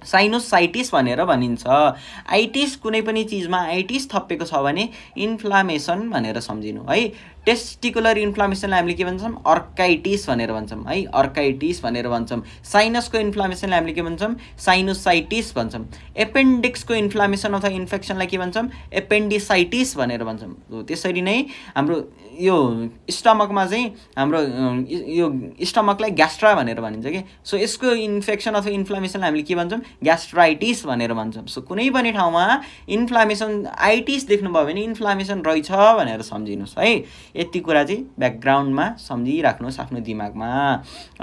साइनोसाइटिस भनेर भनिन्छ। आइटिस कुनै पनि चिजमा आइटिस थपेको छ भने इन्फ्लामेसन भनेर सम्झिनु है। टेस्टिकुलर इन्फ्लामेसनलाई हामीले के भन्छौँ, अर्काइटिस भनेर भन्छौँ है, अर्काइटिस भनेर भन्छौँ। साइनसको इन्फ्लामेसनलाई हामीले के भन्छौँ, साइनोसाइटिस भन्छौँ। एपेन्डिक्सको इन्फ्लामेसन अथवा इन्फेक्सनलाई के भन्छौँ, एपेन्डिसाइटिस भनेर भन्छौँ। त्यसरी नै हाम्रो यो स्टमकमा चाहिँ हाम्रो यो स्टमकलाई ग्यास्ट्रा भनेर भनिन्छ कि, सो यसको इन्फेक्सन अथवा इन्फ्लामेसनलाई हामीले के भन्छौँ, ग्यास्ट्राइटिस भनेर भन्छौँ। सो कुनै पनि ठाउँमा इन्फ्लामेसन आइटिस देख्नुभयो भने इन्फ्लामेसन रहेछ भनेर सम्झिनुहोस् है। यति कुरा चाहिँ ब्याकग्राउन्डमा सम्झिराख्नुहोस् आफ्नो दिमागमा।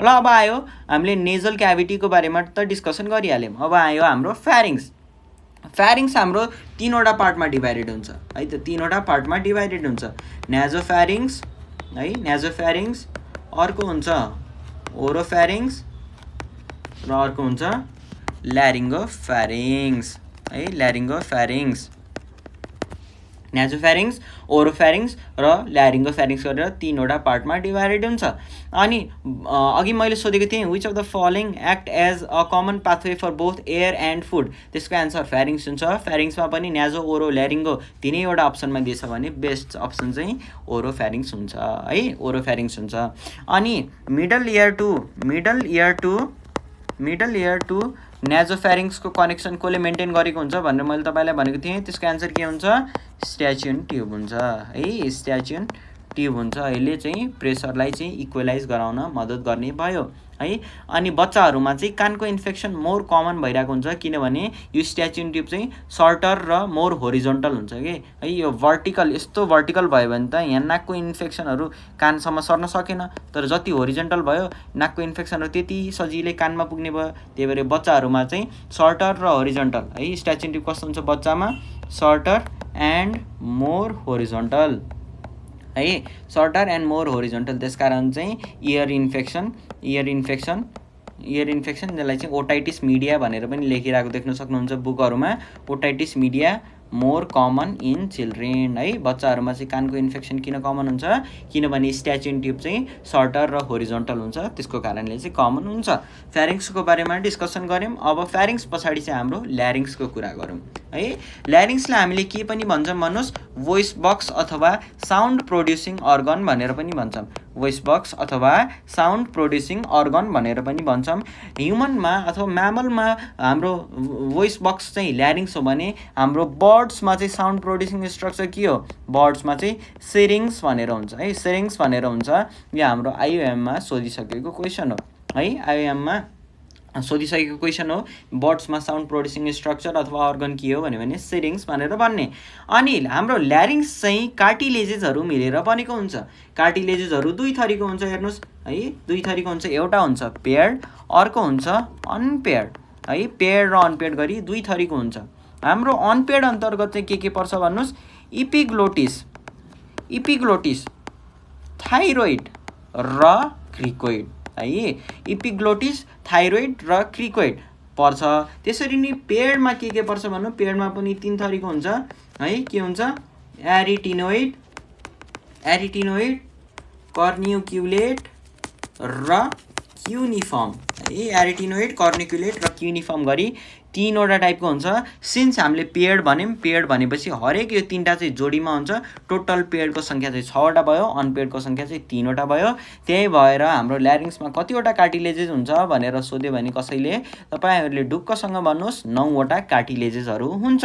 ल अब आयो हामीले नेजल क्याभिटीको बारेमा त डिस्कसन गरिहाल्यौँ। अब आयो हाम्रो फ्यारिङ्स। फ्यारिङ्स हाम्रो तीनवटा पार्टमा डिभाइडेड हुन्छ है त, तीनवटा पार्टमा डिभाइडेड हुन्छ। न्याजोफ्यारिङ्स है, न्याजोफ्यारिङ्स, अर्को हुन्छ ओरोफ्यारिङ्स र अर्को हुन्छ ल्यारिङ्गोफ्यारिङ्स है, ल्यारिङ्गोफ्यारिङ्स। न्याजोफ्यारिङ्स, ओरोफ्यारिङ्स र ल्यारिङ्गोफ्यारिङ्स गरेर तीनवटा पार्टमा डिभाइडेड हुन्छ। अनि अघि मैले सोधेको थिएँ which of the following act as a common pathway for both air and food, त्यसको एन्सर फ्यारिङ्स हुन्छ। फ्यारिङ्समा पनि न्याजो, ओरो, ल्यारिङ्गो तिनैवटा अप्सनमा दिएछ भने बेस्ट अप्सन चाहिँ ओरोफ्यारिङ्स हुन्छ है, ओरोफ्यारिङ्स हुन्छ। अनि मिडल इयर टु न्याजोफ्यारिङ्सको कनेक्सन कसले मेन्टेन गरेको हुन्छ भनेर मैले तपाईँलाई भनेको थिएँ, त्यसको एन्सर के हुन्छ, स्ट्याचियन ट्युब हुन्छ है, स्ट्याचियन ट्युब हुन्छ। यसले चाहिँ प्रेसरलाई चाहिँ इक्वलाइज गराउन मद्दत गर्ने भयो है। अनि बच्चाहरूमा चाहिँ कानको इन्फेक्सन मोर कमन भइरहेको हुन्छ किनभने यो स्ट्याचियन ट्युब चाहिँ सर्टर र मोर होरिजोन्टल हुन्छ कि है। यो भर्टिकल, यस्तो भर्टिकल भयो भने त यहाँ नाकको इन्फेक्सनहरू कानसम्म सर्न सकेन, तर जति होरिजोन्टल भयो नाकको इन्फेक्सनहरू त्यति सजिलै कानमा पुग्ने भयो। त्यही भएर बच्चाहरूमा चाहिँ सर्टर र होरिजोन्टल है, स्ट्याचियन ट्युब कस्तो हुन्छ बच्चामा, सर्टर एन्ड मोर होरिजोन्टल है, सर्टर एन्ड मोर होरिजोन्टल। त्यसकारण चाहिँ इयर इन्फेक्सन जसलाई चाहिँ ओटाइटिस मिडिया भनेर पनि लेखिरहेको देख्न सक्नुहुन्छ बुकहरूमा। Otitis media more common in children है। बच्चाहरूमा चाहिँ कानको इन्फेक्सन किन कमन हुन्छ, किनभने स्ट्याचियन ट्युब चाहिँ सर्टर र होरिजोन्टल हुन्छ, त्यसको कारणले चाहिँ कमन हुन्छ। फ्यारिङ्सको बारेमा डिस्कसन गऱ्यौँ। अब फ्यारिङ्स पछाडि चाहिँ हाम्रो ल्यारिङ्सको कुरा गरौँ है। ल्यारिङ्सलाई हामीले के पनि भन्छौँ भन्नुहोस्, भोइस बक्स अथवा साउन्ड प्रोड्युसिङ अर्गन भनेर पनि भन्छौँ। भोइस बक्स अथवा साउन्ड प्रोड्युसिङ अर्गन भनेर पनि भन्छौँ। ह्युमनमा अथवा म्यामलमा हाम्रो भोइस बक्स चाहिँ ल्यारिङ्स हो भने हाम्रो बर्ड्समा चाहिँ साउन्ड प्रोड्युसिङ स्ट्रक्चर के हो, बर्ड्समा चाहिँ सिरिङ्स भनेर हुन्छ है, सिरिङ्स भनेर हुन्छ। यो हाम्रो आइओएममा सोधिसकेको क्वेसन हो है, आइओएममा सोधिसकेको क्वेसन हो। बर्ड्समा साउन्ड प्रोड्युसिङ स्ट्रक्चर अथवा अर्गन के हो भन्यो भने सिरिङ्स भनेर भन्ने। अनि हाम्रो ल्यारिङ्स चाहिँ कार्टिलेजेसहरू मिलेर बनेको हुन्छ। कार्टिलेजेसहरू दुई थरीको हुन्छ हेर्नुहोस् है, दुई थरीको हुन्छ। एउटा हुन्छ पेयर्ड, अर्को हुन्छ अनपेयर्ड है। पेयर्ड र अनपेयर्ड गरी दुई थरीको हुन्छ। हाम्रो अनपेयर्ड अन्तर्गत चाहिँ के पर्छ भन्नुहोस्, इपिग्लोटिस, थाइरोइड र क्रिकोइड है। इपिग्लोटिस, थाइरोइड र क्रिकोइड पर्छ। त्यसरी नै पेयर्डमा के पर्छ भन्नु, पेयर्डमा पनि तीन थरीको हुन्छ है। के हुन्छ, एरिटिनोइड, कर्निक्युलेट र क्युनिफर्म है। एरिटिनोइड, कर्निक्युलेट र क्युनिफर्म गरी तीनवटा टाइपको हुन्छ। सिन्स हामीले पेयर्ड भन्यौँ, पेयर्ड भनेपछि हरेक यो तीनवटा चाहिँ जोडीमा हुन्छ। टोटल पेयर्डको सङ्ख्या चाहिँ 6वटा भयो, अनपेयर्डको सङ्ख्या चाहिँ 3वटा भयो। त्यही भएर हाम्रो ल्यारिङ्समा कतिवटा कार्टिलेजेस हुन्छ भनेर सोध्यो भने कसैले, तपाईँहरूले ढुक्कसँग भन्नुहोस् 9वटा कार्टिलेजेसहरू हुन्छ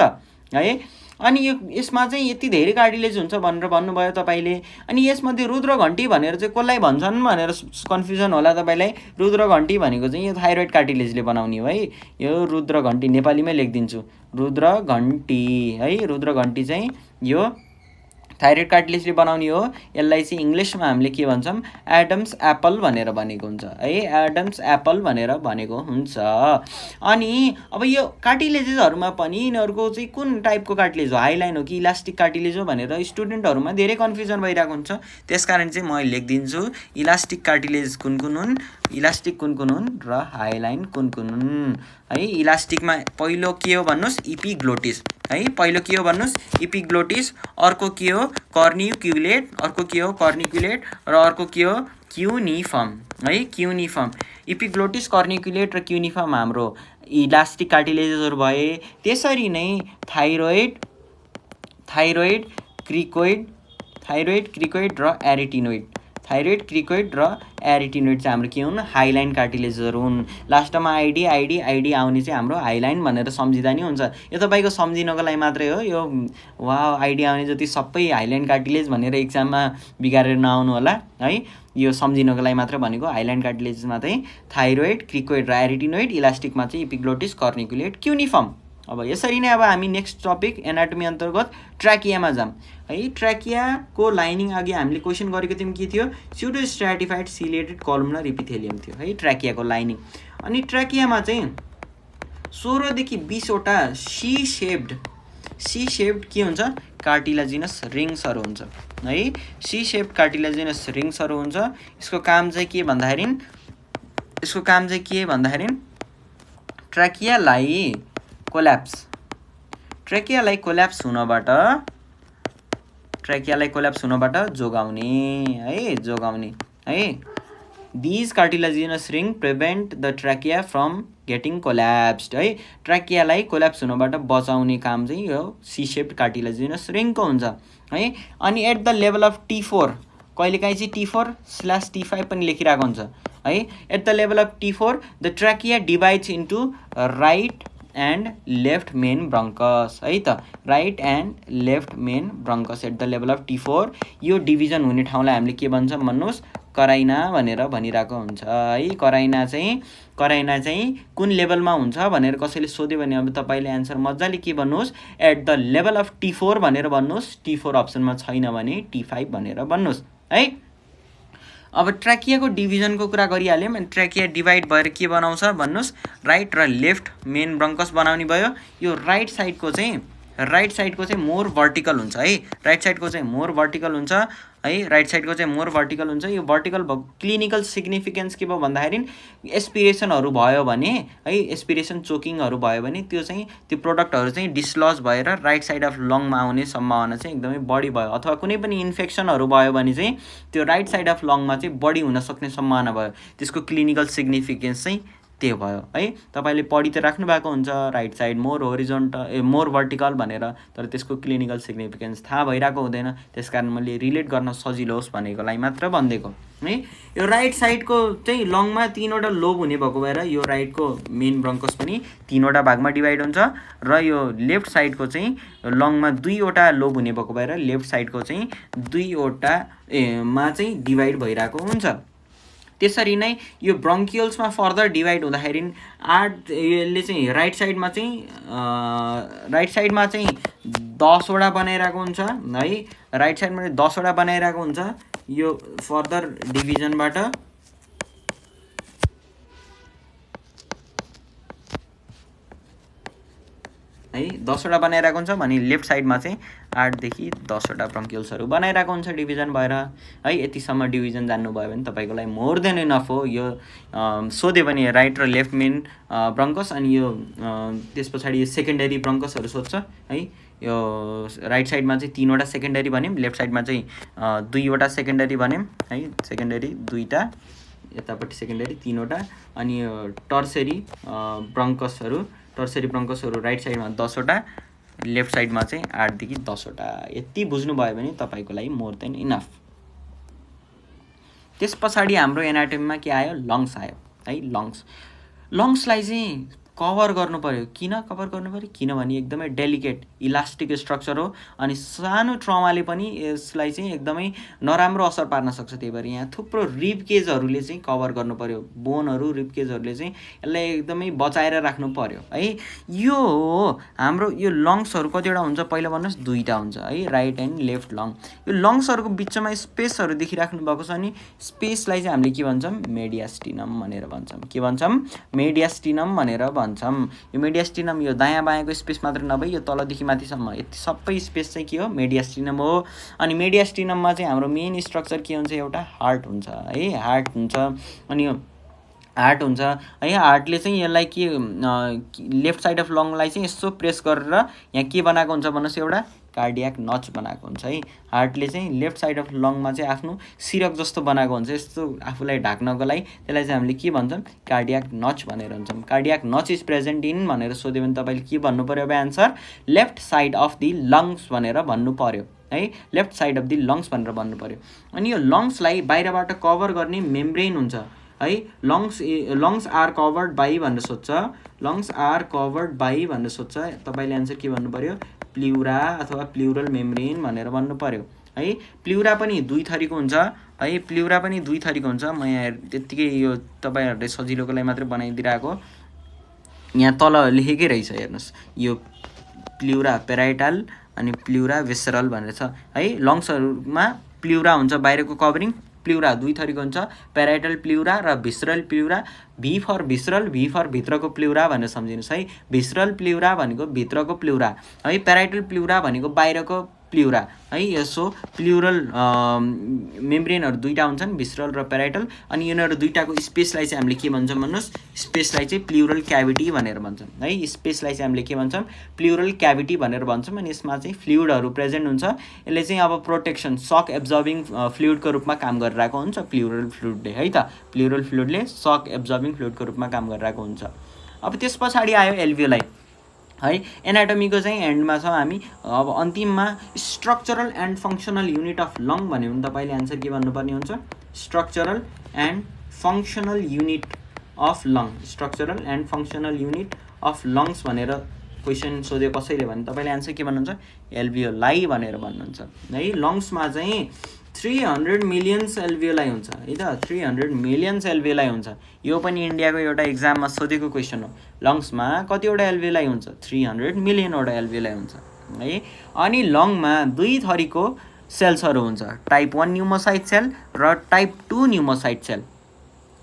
है। अनि यसमा चाहिँ यति धेरै कार्टिलेज हुन्छ भनेर भन्नुभयो तपाईँले। अनि यसमध्ये रुद्र घन्टी भनेर चाहिँ कसलाई भन्छन् भनेर कन्फ्युजन होला तपाईँलाई। रुद्र घन्टी भनेको चाहिँ यो थाइरोइड कार्टिलेजले बनाउने हो है। यो रुद्र घन्टी नेपालीमै लेखिदिन्छु, रुद्र घन्टी है। रुद्र घन्टी चाहिँ यो थाइरोइड कार्टिलेजले बनाउने हो। यसलाई चाहिँ इङ्ग्लिसमा हामीले के भन्छौँ, एडम्स एप्पल भनेर भनेको हुन्छ है। एडम्स एप्पल भनेर भनेको हुन्छ। अनि अब यो कार्टिलेजेसहरूमा पनि यिनीहरूको चाहिँ कुन टाइपको कार्टिलेज हो, हाइलाइन हो कि इलास्टिक कार्टिलेज हो भनेर स्टुडेन्टहरूमा धेरै कन्फ्युजन भइरहेको हुन्छ। त्यसकारण चाहिँ म लेखिदिन्छु इलास्टिक कार्टिलेज कुन कुन हुन्, इलास्टिक कुन कुन हुन् र हाइलाइन कुन कुन हुन् है। इलास्टिकमा पहिलो के हो भन्नुहोस्, इपिग्लोटिस है। पहिलो के हो भन्नुहोस्, इपिग्लोटिस। अर्को के हो, कर्निक्युलेट। अर्को के हो, कर्निक्युलेट। र अर्को के हो, क्युनिफर्म है, क्युनिफर्म। इपिग्लोटिस, कर्निक्युलेट र क्युनिफर्म हाम्रो इलास्टिक कार्टिलेजेसहरू भए। त्यसरी नै थाइरोइड, क्रिकोइड र एरिटिनोइड। थाइरोइड, क्रिकोइड र एरिटिनोइड चाहिँ हाम्रो के हुन्, हाइलाइन कार्टिलेजहरू हुन्। लास्टमा आइडी आउने चाहिँ हाम्रो हाइलाइन भनेर सम्झिँदा नि हुन्छ। यो तपाईँको सम्झिनको लागि मात्रै हो। यो वा आइडी आउने जति सबै हाइलाइन कार्टिलेज भनेर इक्जाममा बिगारेर नआउनु होला है। यो सम्झिनको लागि मात्र भनेको। हाइलाइन कार्टिलेजमा चाहिँ थाइरोइड, क्रिकोइड र एरिटिनोइड, इलास्टिकमा चाहिँ इपिग्लोटिस, कर्निक्युलेट, क्युनिफर्म। अब यसरी नै अब हामी नेक्स्ट टपिक एनाटोमी अन्तर्गत ट्र्याकियामा जाऊँ है। ट्र्याकियाको लाइनिङ अघि हामीले क्वेसन गरेको थियौँ, के थियो, pseudo stratified chelated columnar epithelium थियो है ट्र्याकियाको लाइनिङ। अनि ट्र्याकियामा चाहिँ 16 देखि 20 वटा सी सेप्ड के हुन्छ, कार्टिलाजिनस रिङ्सहरू हुन्छ है। सी सेप्ड कार्टिलाजिनस रिङ्सहरू हुन्छ। यसको काम चाहिँ के भन्दाखेरि ट्र्याकियालाई कोल्याप्स हुनबाट जोगाउने है। These cartilaginous ring prevent the trachea from getting collapsed है। ट्र्याकियालाई कोल्याप्स हुनबाट बचाउने काम चाहिँ यो सी सेप्ड कार्टिलाजिनस रिङको हुन्छ है। अनि at the level of T4, कहिलेकाहीँ चाहिँ T4/T5 पनि लेखिरहेको हुन्छ है। At the level of T4 the trachea divides into right and left main bronchus है त। Right and left main bronchus at the level of T4। यो डिभिजन हुने ठाउँलाई हामीले के भन्छौँ भन्नुहोस्, कराइना भनेर भनिरहेको हुन्छ है। कराइना चाहिँ कुन लेभलमा हुन्छ भनेर कसैले सोध्यो भने अब तपाईँले एन्सर मजाले के भन्नुहोस्, at the level of T4 भनेर भन्नुहोस्। T4 अप्सनमा छैन भने T5 भनेर भन्नुहोस् है। अब ट्र्याकियाको डिभिजनको कुरा गरिहाल्यौँ। अनि ट्र्याकिया डिभाइड भएर के बनाउँछ भन्नुहोस्, राइट र लेफ्ट मेन ब्रङ्कस बनाउने भयो। यो राइट साइडको चाहिँ मोर भर्टिकल हुन्छ है। राइट साइडको चाहिँ मोर भर्टिकल हुन्छ है। यो भर्टिकल भएको क्लिनिकल सिग्निफिकेन्स के भयो भन्दाखेरि एस्पिरेसनहरू भयो भने है, एस्पिरेसन चोकिङहरू भयो भने त्यो प्रोडक्टहरू चाहिँ डिस्लज भएर राइट साइड अफ लङमा आउने सम्भावना चाहिँ एकदमै बढी भयो। अथवा कुनै पनि इन्फेक्सनहरू भयो भने चाहिँ त्यो राइट साइड अफ लङमा चाहिँ बढी हुन सक्ने सम्भावना भयो। त्यसको क्लिनिकल सिग्निफिकेन्स चाहिँ त्यो भयो है। तपाईँले पढि त राख्नु भएको हुन्छ राइट साइड मोर भर्टिकल भनेर, तर त्यसको क्लिनिकल सिग्निफिकेन्स थाहा भइरहेको हुँदैन। त्यसकारण मैले रिलेट गर्न सजिलो होस् भनेको लागि मात्र भनिदिएको है। यो राइट साइडको चाहिँ लङमा 3वटा लोब हुने भएको भएर यो राइटको मेन ब्रङ्कस पनि 3वटा भागमा डिभाइड हुन्छ। र यो लेफ्ट साइडको चाहिँ लङमा 2वटा लोब हुने भएको भएर लेफ्ट साइडको चाहिँ 2वटा मा चाहिँ डिभाइड भइरहेको हुन्छ। त्यसरी नै यो ब्रङ्कियल्समा फर्दर डिभाइड हुँदाखेरि यसले चाहिँ राइट साइडमा चाहिँ 10वटा बनाइरहेको हुन्छ है। राइट साइडमा 10वटा बनाइरहेको हुन्छ यो फर्दर डिभिजनबाट है। 10वटा बनाइरहेको हुन्छ भने लेफ्ट साइडमा चाहिँ 8 देखि 10वटा ब्रङ्कियल्सहरू बनाइरहेको हुन्छ डिभिजन भएर है। यतिसम्म डिभिजन जान्नुभयो भने तपाईँको लागि मोर देन इनफ हो। यो सोध्यो भने राइट र लेफ्ट मेन ब्रङ्कस, अनि यो त्यस पछाडि यो सेकेन्डरी ब्रङ्कसहरू सोध्छ है। यो राइट साइडमा चाहिँ 3वटा सेकेन्डरी भन्यौँ, लेफ्ट साइडमा चाहिँ 2वटा सेकेन्डरी भन्यौँ है। सेकेन्डरी 2वटा, यतापट्टि सेकेन्डरी 3वटा, अनि यो टर्सरी ब्रङ्कसहरू राइट साइडमा 10वटा, लेफ्ट साइडमा चाहिँ 8 देखि 10वटा। यति बुझ्नुभयो भने तपाईँको लागि मोर देन इनफ। त्यस पछाडि हाम्रो एनाटोमीमा के आयो, लङ्स आयो है। लङ्सलाई चाहिँ कभर गर्नु पर्यो। किन कभर गर्नु पर्यो? किनभने एकदमै डेलिकेट इलास्टिक स्ट्रक्चर हो अनि सानो ट्रमाले पनि यसलाई चाहिँ एकदमै नराम्रो असर पार्न सक्छ। त्यही भएर यहाँ थुप्रो रिब केजहरूले चाहिँ कभर गर्नु पर्यो। बोनहरू, रिब केजहरूले चाहिँ यसलाई एकदमै बचाएर राख्नु पर्यो है। यो हो हाम्रो यो लङ्सहरू कतिवटा हुन्छ पहिला भन्नुहोस्? 2टा हुन्छ है, राइट एन्ड लेफ्ट लङ। यो लङ्सहरूको बिचमा स्पेसहरू देखिराख्नु भएको छ नि, स्पेसलाई चाहिँ हामीले के भन्छौँ? मेडियास्टिनम भनेर भन्छौँ। के भन्छौँ? मेडियास्टिनम भनेर भन्छौँ। यो मेडियास्टिनम यो दायाँ बायाँको स्पेस मात्र नभई यो तलदेखि माथिसम्म यति सबै स्पेस चाहिँ के हो? मेडियास्टिनम हो। अनि मेडियास्टिनममा चाहिँ हाम्रो मेन स्ट्रक्चर के हुन्छ? एउटा हार्ट हुन्छ है, हार्ट हुन्छ। अनि यो हार्ट हुन्छ है, हार्टले चाहिँ यसलाई के लेफ्ट साइड अफ लङलाई चाहिँ यसो प्रेस गरेर यहाँ के बनाएको हुन्छ भन्नुहोस्? एउटा कार्डियाक नच बनाएको हुन्छ है। हार्टले चाहिँ लेफ्ट साइड अफ लङमा चाहिँ आफ्नो सिरक जस्तो बनाएको हुन्छ, यस्तो आफूलाई ढाक्नको लागि। त्यसलाई चाहिँ हामीले के भन्छौँ? कार्डियाक नच भनेर भन्छौँ। Cardiac Nach is present in भनेर सोध्यो भने तपाईँले के भन्नु पर्यो? अब answer left side of the lungs भनेर भन्नु पर्यो है, left side of the lungs भनेर भन्नु पर्यो। अनि यो लङ्सलाई बाहिरबाट कभर गर्ने मेम्ब्रेन हुन्छ है। लङ्स आर कभर्ड बाई भनेर सोध्छ, लङ्स आर कभर्ड बाई भनेर सोध्छ। तपाईँले एन्सर के भन्नु पर्यो? प्ल्युरा अथवा प्ल्युरल मेम्ब्रेन भनेर भन्नु पर्यो है। प्ल्युरा पनि 2 थरीको हुन्छ है, प्ल्युरा पनि 2 थरीको हुन्छ। म यहाँ त्यत्तिकै यो तपाईँहरूले सजिलोको लागि मात्रै बनाइदिरहेको, यहाँ तल लेखेकै रहेछ हेर्नुहोस्। यो प्ल्युरा पेराइटल अनि प्ल्युरा भिसरल भनेर छ है। लङ्सहरूमा प्ल्युरा हुन्छ बाहिरको कभरिङ। प्ल्युरा 2 थरीको हुन्छ, पेराइटल प्ल्युरा र भिसरल प्ल्युरा। भी फर भिसरल, भी फर भित्रको प्ल्युरा भनेर सम्झिनुहोस् है। भिसरल प्ल्युरा भनेको भित्रको प्ल्युरा है, पेराइटल प्ल्युरा भनेको बाहिरको प्ल्युरा है। यसो प्ल्युरल मेम्ब्रेनहरू 2टा हुन्छन्, भिसरल र पेराइटल। अनि यिनीहरू 2टाको स्पेसलाई चाहिँ हामीले के भन्छौँ भन्नुहोस्? स्पेसलाई चाहिँ प्ल्युरल क्याभिटी भनेर भन्छौँ है। स्पेसलाई चाहिँ हामीले के भन्छौँ? प्ल्युरल क्याभिटी भनेर भन्छौँ। अनि यसमा चाहिँ फ्लुइडहरू प्रेजेन्ट हुन्छ। यसले चाहिँ अब प्रोटेक्सन, सक एब्जर्बिङ फ्लुइडको रूपमा काम गरिरहेको हुन्छ प्ल्युरल फ्लुइडले है त। प्ल्युरल फ्लुइडले सक एब्जर्बिङ फ्लुइडको रूपमा काम गरिरहेको हुन्छ। अब त्यस पछाडि आयो एल्भियोलाई है। एनाटोमीको चाहिँ एन्डमा छ हामी। अब अन्तिममा structural and functional unit of long भन्यो भने तपाईँले एन्सर के भन्नुपर्ने हुन्छ? Structural and functional unit of long, structural and functional unit of lungs भनेर क्वेसन सोध्यो कसैले भने तपाईँले एन्सर के भन्नुहुन्छ? एल्भियोलाई भनेर भन्नुहुन्छ है। लङ्समा चाहिँ 300 मिलियन्स एल्भियोलाई हुन्छ है त, 300 मिलियन्स एल्भियोलाई हुन्छ। यो पनि इन्डियाको एउटा एक्जाममा सोधेको क्वेसन हो। लङ्समा कतिवटा एल्भियोलाई हुन्छ? 300 मिलियनवटा एल्भियोलाई हुन्छ है। अनि लङमा 2 थरीको सेल्सहरू हुन्छ, टाइप 1 न्युमोसाइट सेल र टाइप 2 न्युमोसाइट सेल।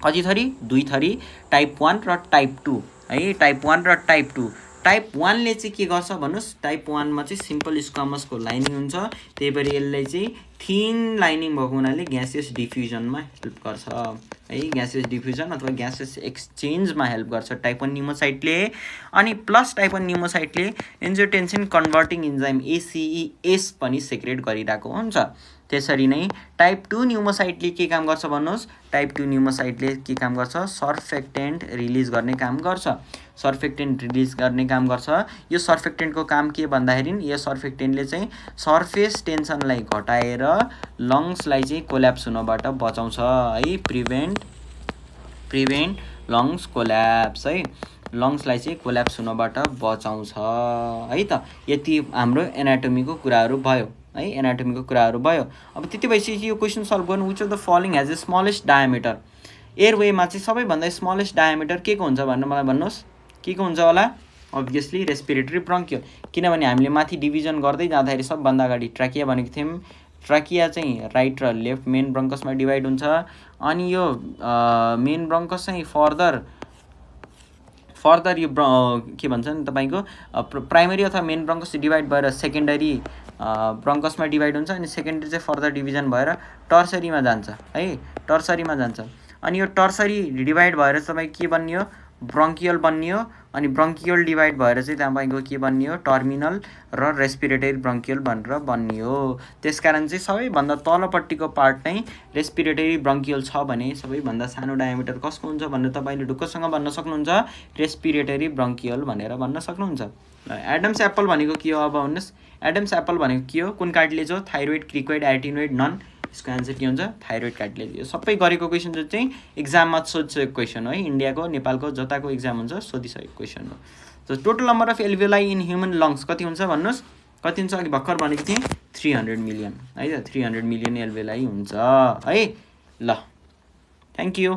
कति थरी? 2 थरी, टाइप 1 र टाइप 2 है। टाइप 1 र टाइप 2। टाइप 1ले चाहिँ के गर्छ भन्नुहोस्? टाइप 1मा चाहिँ सिम्पल स्क्वामसको लाइनिङ हुन्छ, त्यही भएर यसलाई चाहिँ थिन लाइनिङ भएको हुनाले ग्यासियस डिफ्युजनमा हेल्प गर्छ है। ग्यासियस डिफ्युजन अथवा ग्यासियस एक्सचेन्जमा हेल्प गर्छ टाइप 1 न्युमोसाइटले। अनि प्लस टाइप 1 न्युमोसाइटले एन्जियोटेन्सिन कन्भर्टिङ इन्जाइम ACES पनि सेक्रेट गरिरहेको हुन्छ। त्यसरी नै टाइप 2 न्युमोसाइटले के काम गर्छ भन्नुहोस्? टाइप 2 न्युमोसाइटले के काम गर्छ? सर्फेक्टेन्ट रिलिज गर्ने काम गर्छ, सर्फेक्टेन्ट रिलिज गर्ने काम गर्छ। यो सर्फेक्टेन्टको काम के भन्दाखेरि यो सर्फेक्टेन्टले चाहिँ सर्फेस टेन्सनलाई घटाएर लङ्सलाई चाहिँ कोल्याप्स हुनबाट बचाउँछ है। प्रिभेन्ट लङ्स कोल्याप्स है, लङ्सलाई चाहिँ कोल्याप्स हुनबाट बचाउँछ है त। यति हाम्रो एनाटोमीको कुराहरू भयो है, एनाटोमीको कुराहरू भयो। अब त्यति भइसकेपछि यो क्वेसन सल्भ गर्नु, which of the following has the smallest diameter? एयरवेमा चाहिँ सबैभन्दा स्मलेस्ट डायमिटर के को हुन्छ भन्नु मलाई भन्नुहोस्? के को हुन्छ होला? अभियसली रेस्पिरेटरी ब्रोन्कियल, किनभने हामीले माथि डिभिजन गर्दै जाँदाखेरि सबभन्दा अगाडि ट्राकिया भनेको थियौँ। ट्राकिया चाहिँ राइट र लेफ्ट मेन ब्रोन्कसमा डिभाइड हुन्छ। अनि यो मेन ब्रोन्कस चाहिँ फर्दर यो के भन्छन् तपाईँको प्राइमरी अथवा मेन ब्रोन्कस डिभाइड भएर सेकेन्डरी ब्रोन्कसमा डिभाइड हुन्छ। अनि सेकेन्डरी चाहिँ फर्दर डिभिजन भएर टर्सरीमा जान्छ है, टर्सरीमा जान्छ। अनि यो टर्सरी डिभाइड भएर तपाईँ के बन्नियो? ब्रोन्कियल बन्नियो। अनि ब्रोन्कियल डिभाइड भएर चाहिँ तपाईँको के बन्नियो? टर्मिनल र रेस्पिरेटरी ब्रोन्कियल भनेर बन्नियो। त्यसकारण चाहिँ सबैभन्दा तलपट्टिको पार्ट नै रेस्पिरेटरी ब्रोन्कियल छ भने सबैभन्दा सानो डायमिटर कसको हुन्छ भनेर तपाईँले ढुक्कसँग भन्न सक्नुहुन्छ? रेस्पिरेटरी ब्रोन्कियल भनेर भन्न सक्नुहुन्छ। एडम्स एप्पल भनेको के हो अब भन्नुहोस्? एडम्स एप्पल भनेको के हो? कुन कार्टिलेज हो? थाइरोइड, क्रिकोइड, एटिनोइड, नन यसको एन्सर के हुन्छ थाइरोइड कार्टिलेज। यो सबै गरेको क्वेसन जो चाहिँ एक्जाममा सोधिसकेको क्वेसन हो है, इन्डियाको नेपालको जताको एक्जाम हुन्छ सोधिसकेको क्वेसन हो। So total number of alveoli in human lungs कति हुन्छ भन्नुहोस्, कति हुन्छ? अघि भर्खर भनेको थिएँ 300 मिलियन है त, 300 मिलियन एल्भियोलाई हुन्छ है। ल थ्याङ्क यू।